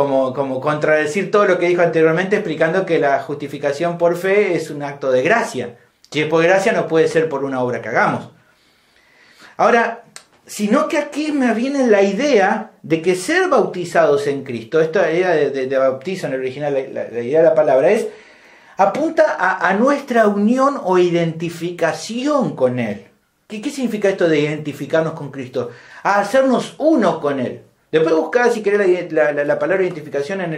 contradecir todo lo que dijo anteriormente, explicando que la justificación por fe es un acto de gracia. Si es por gracia, no puede ser por una obra que hagamos. Ahora, sino que aquí me viene la idea de que ser bautizados en Cristo, esta idea de bautizo en el original, la idea de la palabra apunta a nuestra unión o identificación con Él. ¿Qué significa esto de identificarnos con Cristo? A hacernos uno con Él. Después buscad, si querés, la palabra identificación en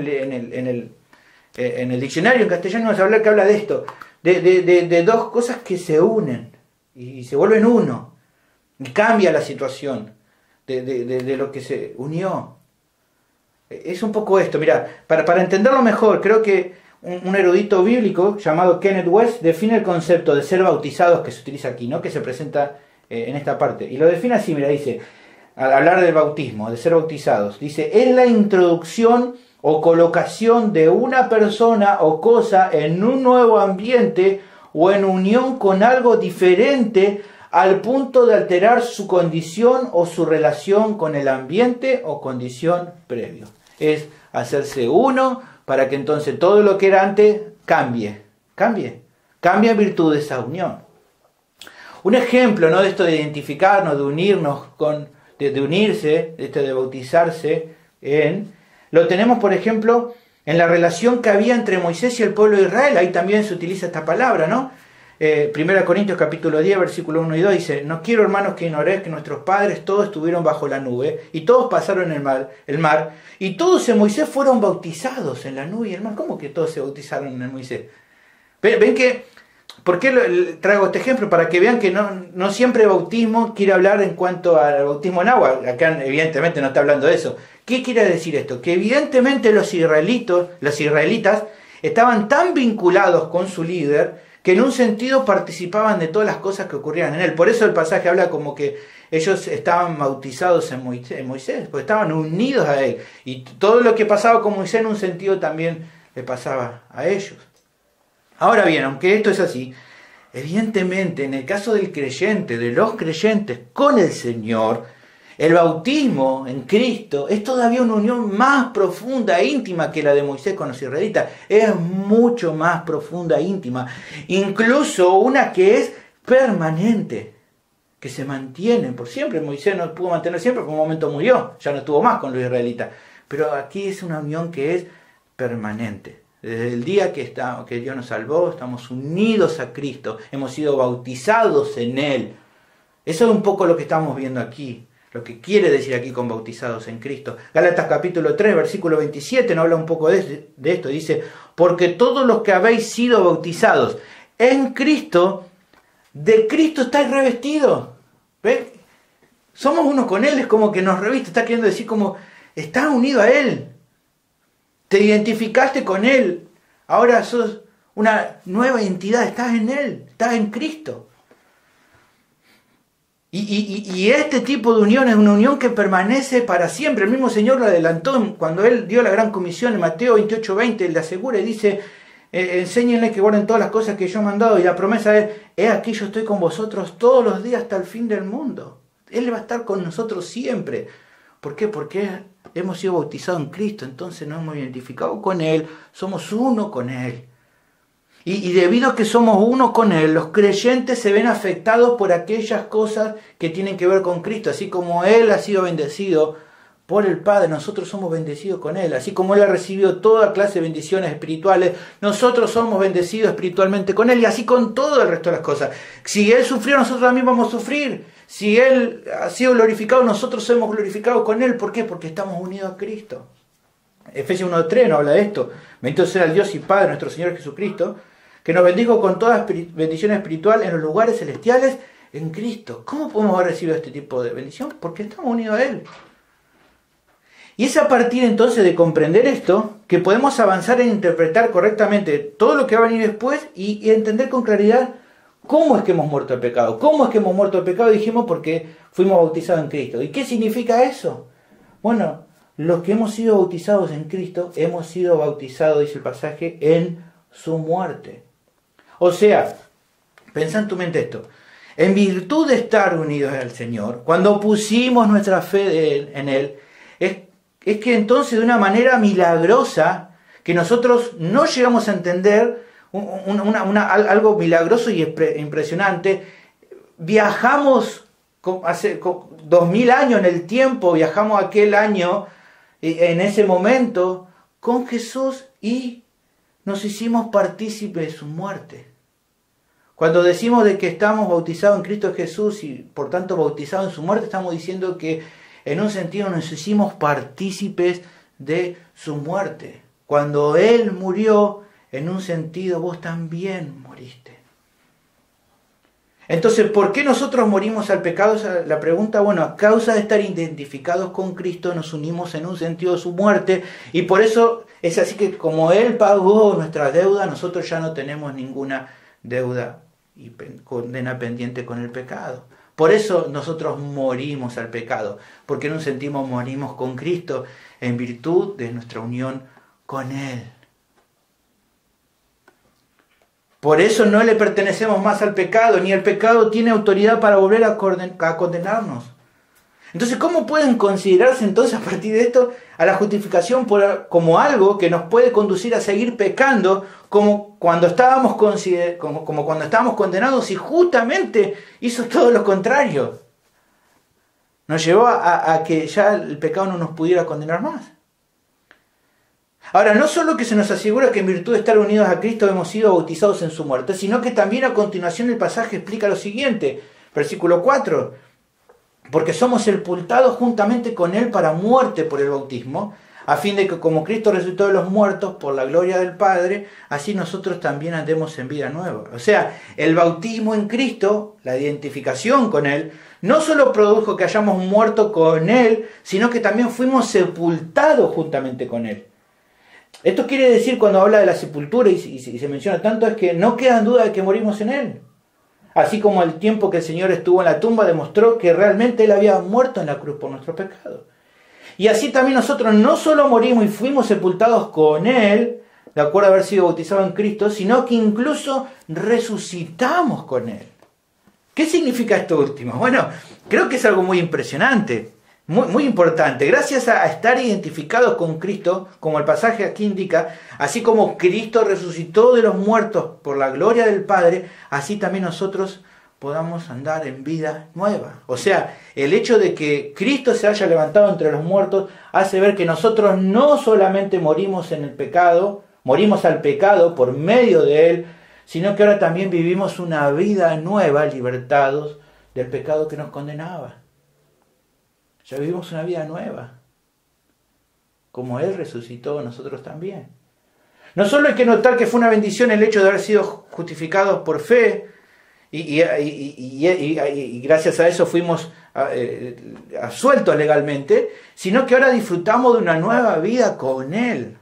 el diccionario en castellano, nos habla que habla de esto, de dos cosas que se unen y se vuelven uno. Y cambia la situación de lo que se unió. Es un poco esto. Mira, para entenderlo mejor, creo que un erudito bíblico llamado Kenneth West define el concepto de ser bautizados que se utiliza aquí, ¿no?, que se presenta en esta parte. Y lo define así, mira, dice, al hablar del bautismo, de ser bautizados, dice, es la introducción o colocación de una persona o cosa en un nuevo ambiente o en unión con algo diferente al punto de alterar su condición o su relación con el ambiente o condición previo. Es hacerse uno para que entonces todo lo que era antes cambie en virtud de esa unión. Un ejemplo, ¿no?, de esto de identificarnos, de unirnos de unirse, de esto de bautizarse lo tenemos, por ejemplo, en la relación que había entre Moisés y el pueblo de Israel. Ahí también se utiliza esta palabra, ¿no? 1 Corintios capítulo 10, versículo 1 y 2 dice: no quiero, hermanos, que ignoréis que nuestros padres todos estuvieron bajo la nube, y todos pasaron el mar, y todos en Moisés fueron bautizados en la nube y el mar. ¿Cómo que todos se bautizaron en Moisés? Ven que, ¿por qué traigo este ejemplo? Para que vean que no siempre bautismo quiere hablar en cuanto al bautismo en agua. Acá evidentemente no está hablando de eso. ¿Qué quiere decir esto? Que evidentemente los israelitas estaban tan vinculados con su líder que en un sentido participaban de todas las cosas que ocurrían en él. Por eso el pasaje habla como que ellos estaban bautizados en Moisés, porque estaban unidos a él. Y todo lo que pasaba con Moisés en un sentido también le pasaba a ellos. Ahora bien, aunque esto es así, evidentemente en el caso del creyente, de los creyentes con el Señor, el bautismo en Cristo es todavía una unión más profunda e íntima que la de Moisés con los israelitas. Es mucho más profunda e íntima. Incluso una que es permanente, que se mantiene por siempre. Moisés no pudo mantener siempre, porque en un momento murió, ya no estuvo más con los israelitas. Pero aquí es una unión que es permanente. Desde el día que Dios nos salvó, estamos unidos a Cristo, hemos sido bautizados en Él. Eso es un poco lo que estamos viendo aquí. Lo que quiere decir aquí con bautizados en Cristo. Gálatas capítulo 3, versículo 27, nos habla un poco de esto. Dice: porque todos los que habéis sido bautizados en Cristo, de Cristo estáis revestidos. ¿Ven? Somos uno con Él, es como que nos reviste. Está queriendo decir como, estás unido a Él. Te identificaste con Él. Ahora sos una nueva identidad, estás en Él, estás en Cristo. Y este tipo de unión es una unión que permanece para siempre. El mismo Señor lo adelantó cuando Él dio la gran comisión en Mateo 28:20. Él le asegura y dice: enséñenle que guarden todas las cosas que yo he mandado. Y la promesa es: he aquí yo estoy con vosotros todos los días hasta el fin del mundo. Él va a estar con nosotros siempre. ¿Por qué? Porque hemos sido bautizados en Cristo. Entonces nos hemos identificado con Él. Somos uno con Él. Y debido a que somos uno con Él, los creyentes se ven afectados por aquellas cosas que tienen que ver con Cristo. Así como Él ha sido bendecido por el Padre, nosotros somos bendecidos con Él. Así como Él ha recibido toda clase de bendiciones espirituales, nosotros somos bendecidos espiritualmente con Él. Y así con todo el resto de las cosas. Si Él sufrió, nosotros también vamos a sufrir. Si Él ha sido glorificado, nosotros somos glorificados con Él. ¿Por qué? Porque estamos unidos a Cristo. Efesios 1:3 nos habla de esto. Bendito sea el Dios y Padre nuestro Señor Jesucristo, que nos bendijo con toda bendición espiritual en los lugares celestiales en Cristo. ¿Cómo podemos haber recibido este tipo de bendición? Porque estamos unidos a Él. Y es a partir entonces de comprender esto que podemos avanzar en interpretar correctamente todo lo que va a venir después y entender con claridad cómo es que hemos muerto al pecado. ¿Cómo es que hemos muerto al pecado? Dijimos porque fuimos bautizados en Cristo. ¿Y qué significa eso? Bueno, los que hemos sido bautizados en Cristo, hemos sido bautizados, dice el pasaje, en su muerte. O sea, pensá en tu mente esto. En virtud de estar unidos al Señor, cuando pusimos nuestra fe en Él, es que entonces de una manera milagrosa, que nosotros no llegamos a entender, algo milagroso y impresionante, viajamos hace 2000 años en el tiempo, viajamos aquel año, en ese momento, con Jesús y nos hicimos partícipes de su muerte. Cuando decimos de que estamos bautizados en Cristo Jesús y por tanto bautizados en su muerte, estamos diciendo que en un sentido nos hicimos partícipes de su muerte. Cuando Él murió, en un sentido vos también moriste. Entonces, ¿por qué nosotros morimos al pecado? Esa es la pregunta. Bueno, a causa de estar identificados con Cristo, nos unimos en un sentido de su muerte, y por eso es así que como Él pagó nuestra deuda, nosotros ya no tenemos ninguna deuda y condena pendiente con el pecado. Por eso nosotros morimos al pecado, porque en un sentido morimos con Cristo en virtud de nuestra unión con Él. Por eso no le pertenecemos más al pecado, ni el pecado tiene autoridad para volver a condenarnos. Entonces, ¿cómo pueden considerarse entonces a partir de esto a la justificación como algo que nos puede conducir a seguir pecando como cuando estábamos condenados y justamente hizo todo lo contrario? Nos llevó a que ya el pecado no nos pudiera condenar más. Ahora, no solo que se nos asegura que en virtud de estar unidos a Cristo hemos sido bautizados en su muerte, sino que también a continuación el pasaje explica lo siguiente, versículo 4, porque somos sepultados juntamente con Él para muerte por el bautismo, a fin de que como Cristo resucitó de los muertos por la gloria del Padre, así nosotros también andemos en vida nueva. O sea, el bautismo en Cristo, la identificación con Él, no solo produjo que hayamos muerto con Él, sino que también fuimos sepultados juntamente con Él. Esto quiere decir, cuando habla de la sepultura y se menciona tanto, es que no queda duda de que morimos en Él. Así como el tiempo que el Señor estuvo en la tumba demostró que realmente Él había muerto en la cruz por nuestros pecados. Y así también nosotros no solo morimos y fuimos sepultados con Él, de acuerdo a haber sido bautizados en Cristo, sino que incluso resucitamos con Él. ¿Qué significa esto último? Bueno, creo que es algo muy impresionante, muy importante. Gracias a estar identificados con Cristo, como el pasaje aquí indica, así como Cristo resucitó de los muertos por la gloria del Padre, así también nosotros podamos andar en vida nueva. O sea, el hecho de que Cristo se haya levantado entre los muertos hace ver que nosotros no solamente morimos en el pecado, morimos al pecado por medio de Él, sino que ahora también vivimos una vida nueva, libertados del pecado que nos condenaba. Ya vivimos una vida nueva. Como Él resucitó, nosotros también. No solo hay que notar que fue una bendición el hecho de haber sido justificados por fe, y gracias a eso fuimos absueltos legalmente, sino que ahora disfrutamos de una nueva vida con Él.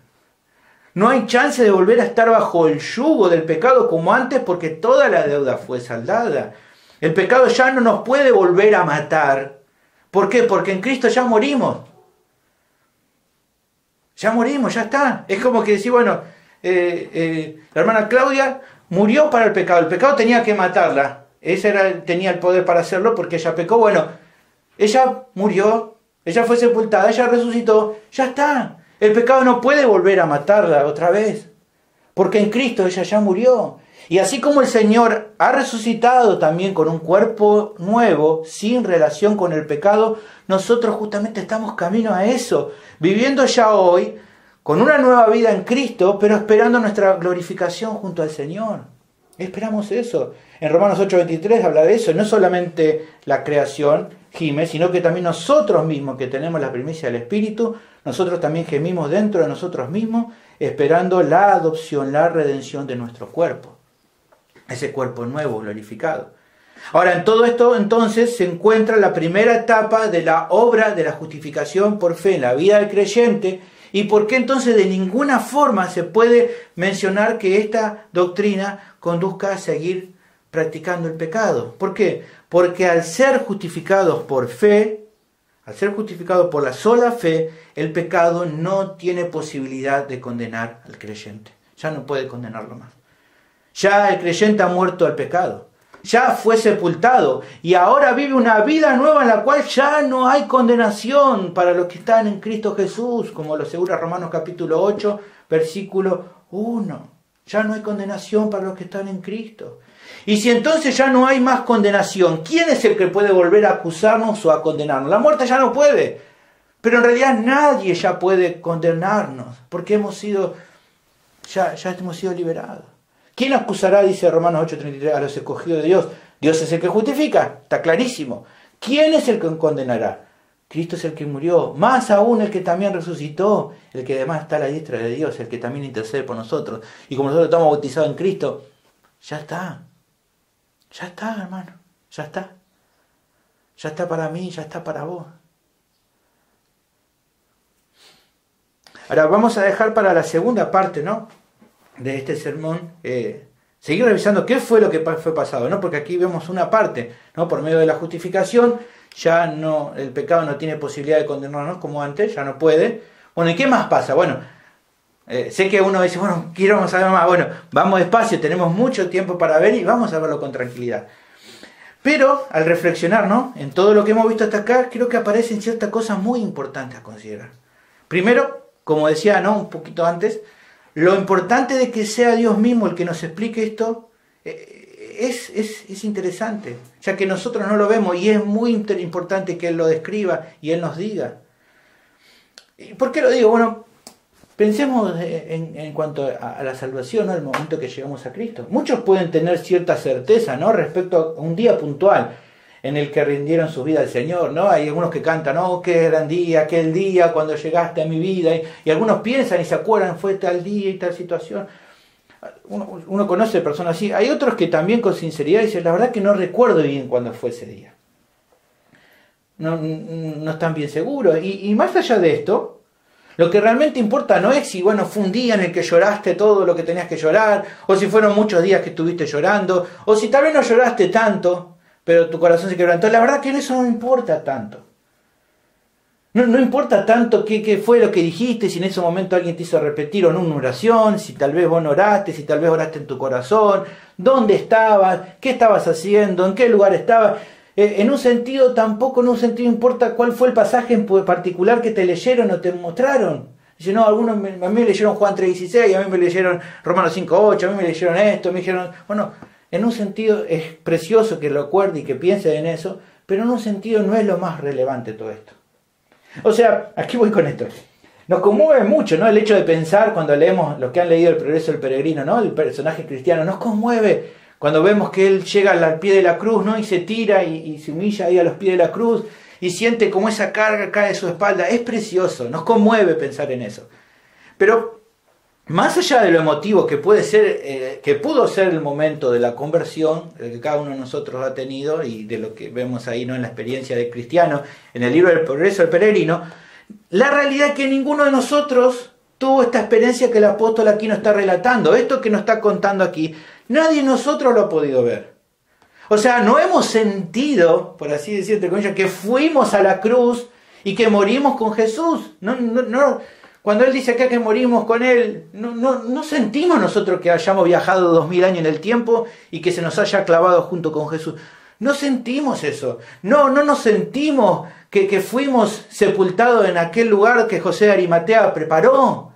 No hay chance de volver a estar bajo el yugo del pecado como antes, porque toda la deuda fue saldada. El pecado ya no nos puede volver a matar. ¿Por qué? Porque en Cristo ya morimos. Ya morimos, ya está. Es como que decir, bueno, la hermana Claudia murió para el pecado. El pecado tenía que matarla. Tenía el poder para hacerlo porque ella pecó. Bueno, ella murió, ella fue sepultada, ella resucitó. Ya está. El pecado no puede volver a matarla otra vez. Porque en Cristo ella ya murió. Y así como el Señor ha resucitado también con un cuerpo nuevo, sin relación con el pecado, nosotros justamente estamos camino a eso. Viviendo ya hoy, con una nueva vida en Cristo, pero esperando nuestra glorificación junto al Señor. Esperamos eso. En Romanos 8:23 habla de eso. No solamente la creación gime, sino que también nosotros mismos, que tenemos la primicia del Espíritu, nosotros también gemimos dentro de nosotros mismos, esperando la adopción, la redención de nuestro cuerpo. Ese cuerpo nuevo, glorificado. Ahora, en todo esto entonces se encuentra la primera etapa de la obra de la justificación por fe en la vida del creyente. ¿Y por qué entonces de ninguna forma se puede mencionar que esta doctrina conduzca a seguir practicando el pecado? ¿Por qué? Porque al ser justificados por fe, al ser justificados por la sola fe, el pecado no tiene posibilidad de condenar al creyente. Ya no puede condenarlo más. Ya el creyente ha muerto al pecado. Ya fue sepultado y ahora vive una vida nueva en la cual ya no hay condenación para los que están en Cristo Jesús, como lo asegura Romanos capítulo 8, versículo 1. Ya no hay condenación para los que están en Cristo. Y si entonces ya no hay más condenación, ¿quién es el que puede volver a acusarnos o a condenarnos? La muerte ya no puede, pero en realidad nadie ya puede condenarnos, porque hemos sido liberados. ¿Quién acusará, dice Romanos 8:33, a los escogidos de Dios? Dios es el que justifica, está clarísimo. ¿Quién es el que condenará? Cristo es el que murió, más aún el que también resucitó, el que además está a la diestra de Dios, el que también intercede por nosotros. Y como nosotros estamos bautizados en Cristo, ya está, hermano, ya está para mí, ya está para vos. Ahora vamos a dejar para la segunda parte, ¿no?, de este sermón, seguir revisando qué fue lo que fue pasado, ¿no? Porque aquí vemos una parte, ¿no? Por medio de la justificación, ya no, el pecado no tiene posibilidad de condenarnos como antes, ya no puede. Bueno, ¿y qué más pasa? Bueno, sé que uno dice, bueno, quiero saber más. Bueno, vamos despacio, tenemos mucho tiempo para ver y vamos a verlo con tranquilidad. Pero al reflexionar, ¿no?, en todo lo que hemos visto hasta acá, creo que aparecen ciertas cosas muy importantes a considerar. Primero, como decía, ¿no?, un poquito antes, lo importante de que sea Dios mismo el que nos explique esto es interesante, ya que nosotros no lo vemos y es muy importante que Él lo describa y Él nos diga. ¿Y por qué lo digo? Bueno, Pensemos en cuanto a la salvación, ¿no? Al momento que llegamos a Cristo. Muchos pueden tener cierta certeza, ¿no? Respecto a un día puntual en el que rindieron su vida al Señor, ¿no? Hay algunos que cantan, oh, qué gran día, aquel día cuando llegaste a mi vida, y algunos piensan y se acuerdan, fue tal día y tal situación. Uno conoce personas así. Hay otros que también con sinceridad dicen, la verdad que no recuerdo bien cuándo fue ese día. No están bien seguros. Y más allá de esto, lo que realmente importa no es si, bueno, fue un día en el que lloraste todo lo que tenías que llorar, o si fueron muchos días que estuviste llorando, o si tal vez no lloraste tanto, pero tu corazón se quebrantó. La verdad que eso no importa tanto. No importa tanto qué fue lo que dijiste, si en ese momento alguien te hizo repetir o no una oración, si tal vez vos no oraste, si tal vez oraste en tu corazón, dónde estabas, qué estabas haciendo, en qué lugar estabas. En un sentido, tampoco en un sentido importa cuál fue el pasaje en particular que te leyeron o te mostraron. Dice, no, algunos a mí me leyeron Juan 3:16, a mí me leyeron Romanos 5:8, a mí me leyeron esto, me dijeron... Bueno, en un sentido es precioso que lo acuerde y que piense en eso, pero en un sentido no es lo más relevante todo esto. O sea, aquí voy con esto. Nos conmueve mucho, ¿no? El hecho de pensar cuando leemos los que han leído El progreso del peregrino, ¿no? El personaje cristiano, nos conmueve cuando vemos que él llega al pie de la cruz, ¿no? Y se tira y se humilla ahí a los pies de la cruz y siente como esa carga cae de su espalda. Es precioso, nos conmueve pensar en eso. Pero más allá de lo emotivo que puede ser, que pudo ser el momento de la conversión, el que cada uno de nosotros ha tenido y de lo que vemos ahí, ¿no? En la experiencia del cristiano, en el libro del progreso del peregrino, la realidad es que ninguno de nosotros tuvo esta experiencia que el apóstol aquí nos está relatando. Esto que nos está contando aquí, nadie de nosotros lo ha podido ver. O sea, no hemos sentido, por así decirte, que fuimos a la cruz y que morimos con Jesús. No. Cuando Él dice acá que morimos con Él, no sentimos nosotros que hayamos viajado 2000 años en el tiempo y que se nos haya clavado junto con Jesús. No sentimos eso. No nos sentimos que fuimos sepultados en aquel lugar que José de Arimatea preparó.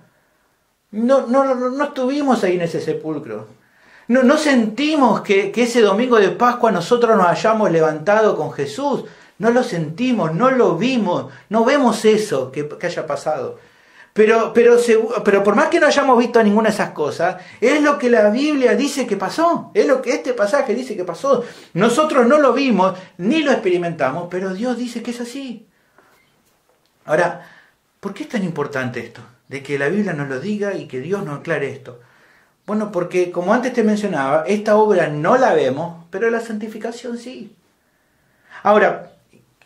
No estuvimos ahí en ese sepulcro. No sentimos que ese domingo de Pascua nosotros nos hayamos levantado con Jesús. No lo sentimos, no lo vimos, no vemos eso que haya pasado. Pero por más que no hayamos visto ninguna de esas cosas, es lo que la Biblia dice que pasó. Es lo que este pasaje dice que pasó. Nosotros no lo vimos, ni lo experimentamos, pero Dios dice que es así. Ahora, ¿por qué es tan importante esto? De que la Biblia nos lo diga y que Dios nos aclare esto. Bueno, porque como antes te mencionaba, esta obra no la vemos, pero la santificación sí. Ahora,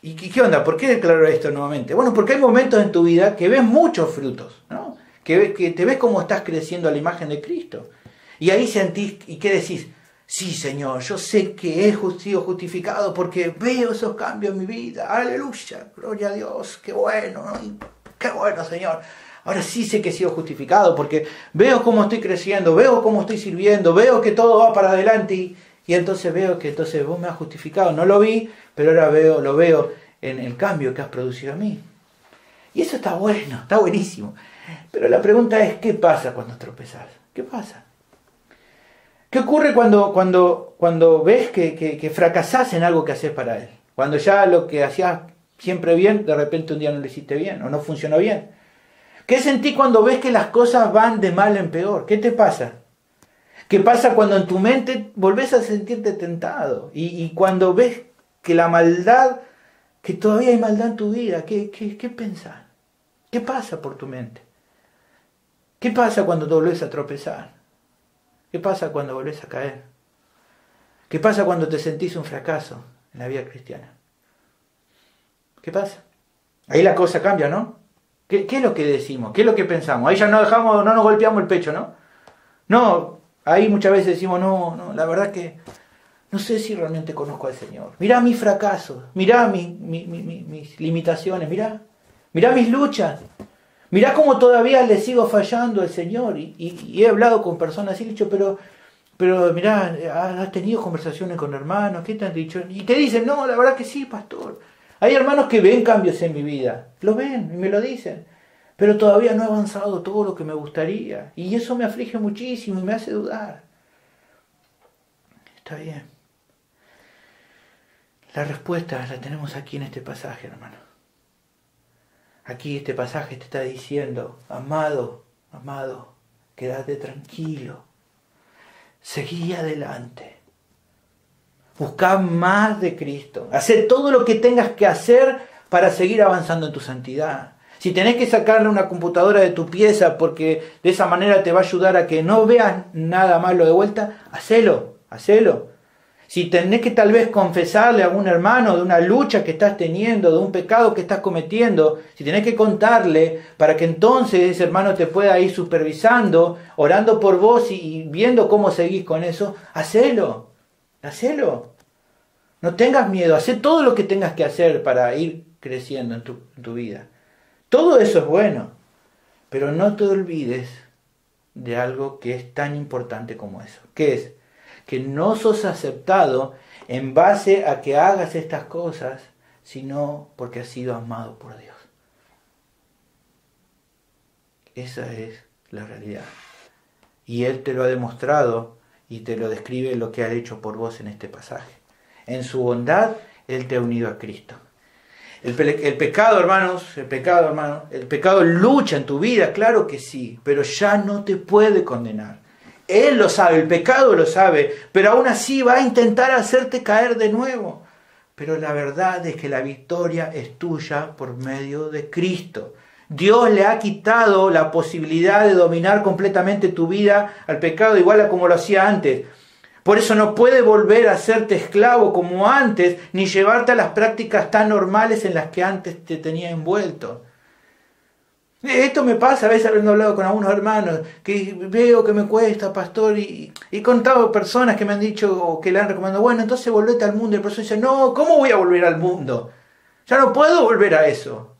¿y qué onda? ¿Por qué declaro esto nuevamente? Bueno, porque hay momentos en tu vida que ves muchos frutos, ¿no? Que te ves cómo estás creciendo a la imagen de Cristo. Y ahí sentís, ¿y qué decís? Sí, Señor, yo sé que he sido justificado porque veo esos cambios en mi vida. Aleluya, gloria a Dios, qué bueno, ¿no? Qué bueno, Señor. Ahora sí sé que he sido justificado porque veo cómo estoy creciendo, veo cómo estoy sirviendo, veo que todo va para adelante y entonces veo que entonces vos me has justificado. No lo vi, pero ahora lo veo en el cambio que has producido en mí. Y eso está bueno, está buenísimo. Pero la pregunta es, ¿qué pasa cuando tropezás? ¿Qué pasa? ¿Qué ocurre cuando ves que fracasás en algo que haces para Él? Cuando ya lo que hacías siempre bien, de repente un día no lo hiciste bien o no funcionó bien. ¿Qué sentís cuando ves que las cosas van de mal en peor? ¿Qué te pasa? ¿Qué pasa cuando en tu mente volvés a sentirte tentado? Y cuando ves que la maldad, que todavía hay maldad en tu vida, ¿qué pensás? ¿Qué pasa por tu mente? ¿Qué pasa cuando te volvés a tropezar? ¿Qué pasa cuando volvés a caer? ¿Qué pasa cuando te sentís un fracaso en la vida cristiana? ¿Qué pasa? Ahí la cosa cambia, ¿no? ¿Qué es lo que decimos? ¿Qué es lo que pensamos? Ahí ya no nos golpeamos el pecho, ¿no? No, ahí muchas veces decimos, no, la verdad que no sé si realmente conozco al Señor. Mirá mis fracasos, mirá mis limitaciones, mirá mis luchas. Mirá cómo todavía le sigo fallando al Señor. Y he hablado con personas y he dicho, pero mirá, has tenido conversaciones con hermanos, ¿qué te han dicho? Y te dicen, no, la verdad que sí, pastor. Hay hermanos que ven cambios en mi vida, lo ven y me lo dicen, pero todavía no he avanzado todo lo que me gustaría. Y eso me aflige muchísimo y me hace dudar. Está bien. La respuesta la tenemos aquí en este pasaje, hermano. Aquí este pasaje te está diciendo, amado, amado, quédate tranquilo. Seguí adelante. Busca más de Cristo. Hacé todo lo que tengas que hacer para seguir avanzando en tu santidad. Si tenés que sacarle una computadora de tu pieza porque de esa manera te va a ayudar a que no veas nada malo de vuelta, hacelo. Si tenés que tal vez confesarle a algún hermano de una lucha que estás teniendo, de un pecado que estás cometiendo, si tenés que contarle para que entonces ese hermano te pueda ir supervisando, orando por vos y viendo cómo seguís con eso, hacelo. No tengas miedo, hacé todo lo que tengas que hacer para ir creciendo en tu vida. Todo eso es bueno, pero no te olvides de algo que es tan importante como eso. ¿Qué es? Que no sos aceptado en base a que hagas estas cosas, sino porque has sido amado por Dios. Esa es la realidad. Y Él te lo ha demostrado y te lo describe lo que ha hecho por vos en este pasaje. En su bondad, Él te ha unido a Cristo. El pecado, hermanos, el pecado lucha en tu vida, claro que sí, pero ya no te puede condenar. Él lo sabe, el pecado lo sabe, pero aún así va a intentar hacerte caer de nuevo. Pero la verdad es que la victoria es tuya por medio de Cristo. Dios le ha quitado la posibilidad de dominar completamente tu vida al pecado igual a como lo hacía antes. Por eso no puede volver a hacerte esclavo como antes, ni llevarte a las prácticas tan normales en las que antes te tenía envuelto. Esto me pasa a veces habiendo hablado con algunos hermanos, que veo que me cuesta, pastor, y he contado personas que me han dicho o que le han recomendado, bueno, entonces volvete al mundo. Y el profesor dice, no, ¿cómo voy a volver al mundo? Ya no puedo volver a eso.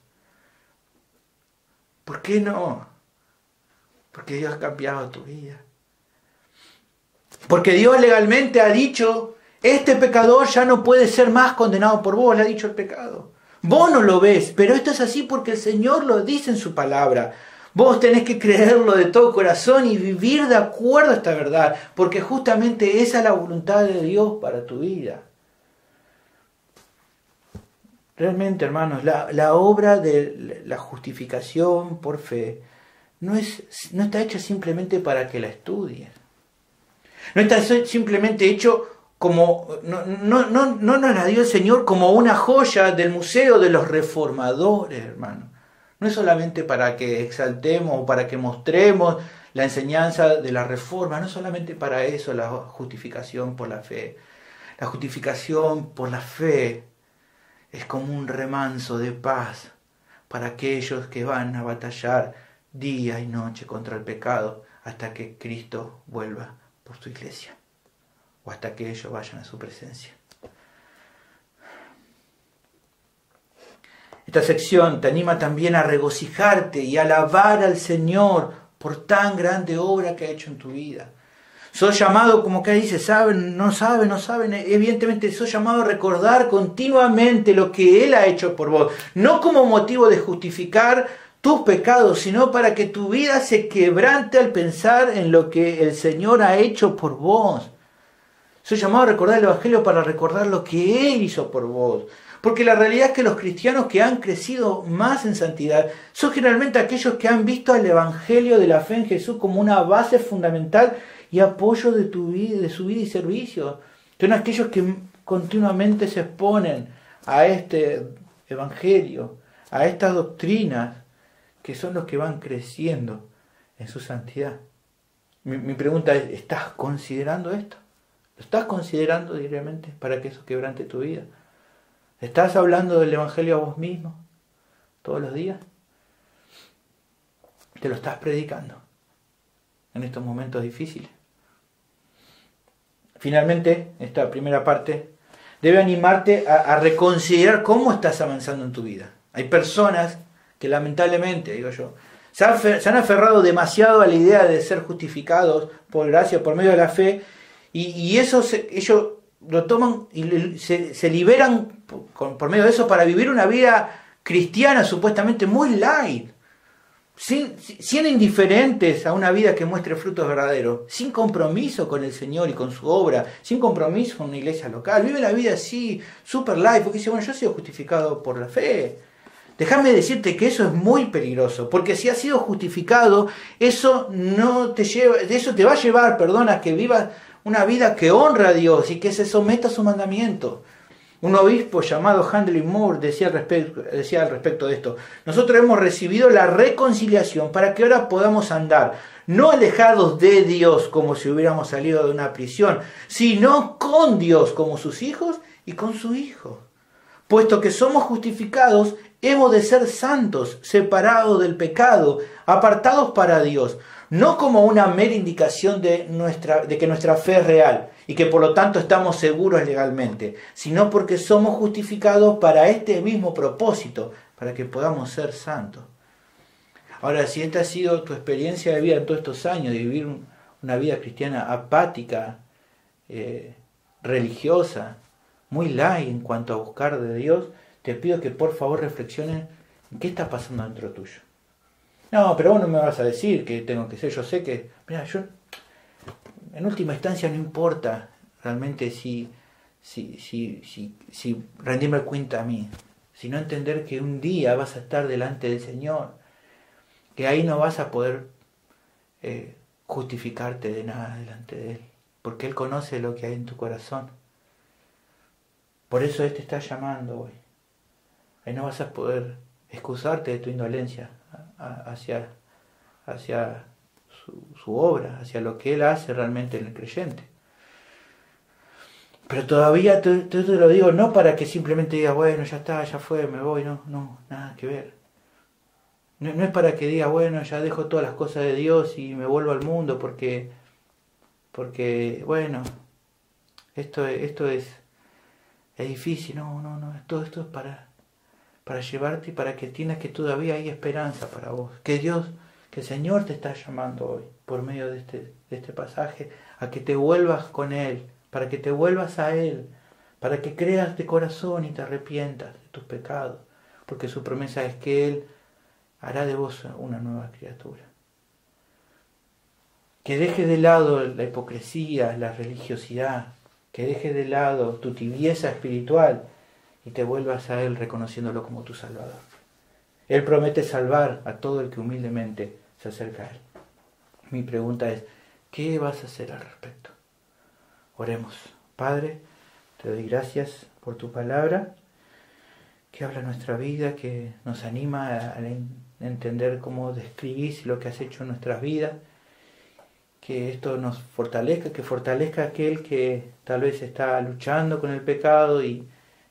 ¿Por qué no? Porque Dios ha cambiado tu vida. Porque Dios legalmente ha dicho, este pecador ya no puede ser más condenado por vos, le ha dicho el pecado. Vos no lo ves, pero esto es así porque el Señor lo dice en su palabra. Vos tenés que creerlo de todo corazón y vivir de acuerdo a esta verdad, porque justamente esa es la voluntad de Dios para tu vida. Realmente, hermanos, la obra de la justificación por fe no está hecha simplemente para que la estudies. No está simplemente hecho como, no nos la dio el Señor como una joya del museo de los reformadores, hermano. No es solamente para que exaltemos o para que mostremos la enseñanza de la reforma, no es solamente para eso la justificación por la fe. La justificación por la fe es como un remanso de paz para aquellos que van a batallar día y noche contra el pecado hasta que Cristo vuelva por su iglesia o hasta que ellos vayan a su presencia. Esta sección te anima también a regocijarte y alabar al Señor por tan grande obra que ha hecho en tu vida. Sos llamado, como que dice, no saben, evidentemente sos llamado a recordar continuamente lo que Él ha hecho por vos, no como motivo de justificar tus pecados, sino para que tu vida se quebrante al pensar en lo que el Señor ha hecho por vos. Soy llamado a recordar el Evangelio para recordar lo que Él hizo por vos. Porque la realidad es que los cristianos que han crecido más en santidad son generalmente aquellos que han visto al Evangelio de la fe en Jesús como una base fundamental y apoyo de su vida y servicio. Son aquellos que continuamente se exponen a este Evangelio, a estas doctrinas, que son los que van creciendo en su santidad. Mi pregunta es, ¿estás considerando esto? ¿Lo estás considerando diariamente para que eso quebrante tu vida? ¿Estás hablando del Evangelio a vos mismo todos los días? ¿Te lo estás predicando en estos momentos difíciles? Finalmente, esta primera parte debe animarte a reconsiderar cómo estás avanzando en tu vida. Hay personas que lamentablemente, digo yo, se han aferrado demasiado a la idea de ser justificados por gracia, por medio de la fe, y eso ellos lo toman y se liberan por medio de eso para vivir una vida cristiana supuestamente muy light, siendo indiferentes a una vida que muestre frutos verdaderos, sin compromiso con el Señor y con su obra, sin compromiso con una iglesia local. Vive la vida así, super light, porque dice, bueno, yo he sido justificado por la fe. Déjame decirte que eso es muy peligroso, porque si has sido justificado, eso no te lleva, eso te va a llevar, a que vivas una vida que honra a Dios y que se someta a su mandamiento. Un obispo llamado Handley Moore decía al respecto de esto: nosotros hemos recibido la reconciliación para que ahora podamos andar, no alejados de Dios como si hubiéramos salido de una prisión, sino con Dios como sus hijos y con su Hijo. Puesto que somos justificados, hemos de ser santos, separados del pecado, apartados para Dios, no como una mera indicación de que nuestra fe es real y que por lo tanto estamos seguros legalmente, sino porque somos justificados para este mismo propósito, para que podamos ser santos. Ahora, si esta ha sido tu experiencia de vida en todos estos años, de vivir una vida cristiana apática, religiosa, muy light en cuanto a buscar de Dios, te pido que por favor reflexiones en qué está pasando dentro tuyo. No, pero vos no me vas a decir que tengo que ser. Yo sé que, mira, yo en última instancia no importa realmente si rendirme cuenta a mí, sino entender que un día vas a estar delante del Señor, que ahí no vas a poder justificarte de nada delante de Él, porque Él conoce lo que hay en tu corazón. Por eso Él te está llamando hoy. Ahí no vas a poder excusarte de tu indolencia hacia su obra, hacia lo que Él hace realmente en el creyente. Pero todavía te lo digo no para que simplemente digas, bueno, ya está, ya fue, me voy, no, nada que ver. No es para que digas, bueno, ya dejo todas las cosas de Dios y me vuelvo al mundo porque bueno, esto es difícil. No, todo esto es para llevarte y para que entiendas que todavía hay esperanza para vos, que el Señor te está llamando hoy por medio de este pasaje a que te vuelvas con Él, para que te vuelvas a Él, para que creas de corazón y te arrepientas de tus pecados, porque su promesa es que Él hará de vos una nueva criatura. Que dejes de lado la hipocresía, la religiosidad, que dejes de lado tu tibieza espiritual y te vuelvas a Él reconociéndolo como tu Salvador. Él promete salvar a todo el que humildemente se acerca a Él. Mi pregunta es, ¿qué vas a hacer al respecto? Oremos. Padre, te doy gracias por tu palabra, que habla nuestra vida, que nos anima a entender cómo describís lo que has hecho en nuestras vidas, que esto nos fortalezca, que fortalezca a aquel que tal vez está luchando con el pecado y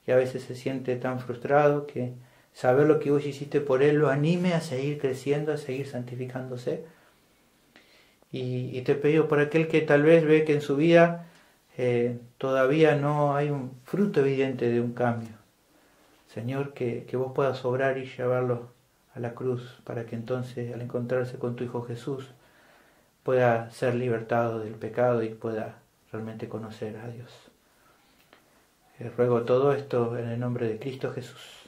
a veces se siente tan frustrado, que saber lo que vos hiciste por él lo anime a seguir creciendo, a seguir santificándose. Y te pido por aquel que tal vez ve que en su vida todavía no hay un fruto evidente de un cambio. Señor, que vos puedas obrar y llevarlo a la cruz, para que entonces al encontrarse con tu Hijo Jesús pueda ser libertado del pecado y pueda realmente conocer a Dios. Ruego todo esto en el nombre de Cristo Jesús.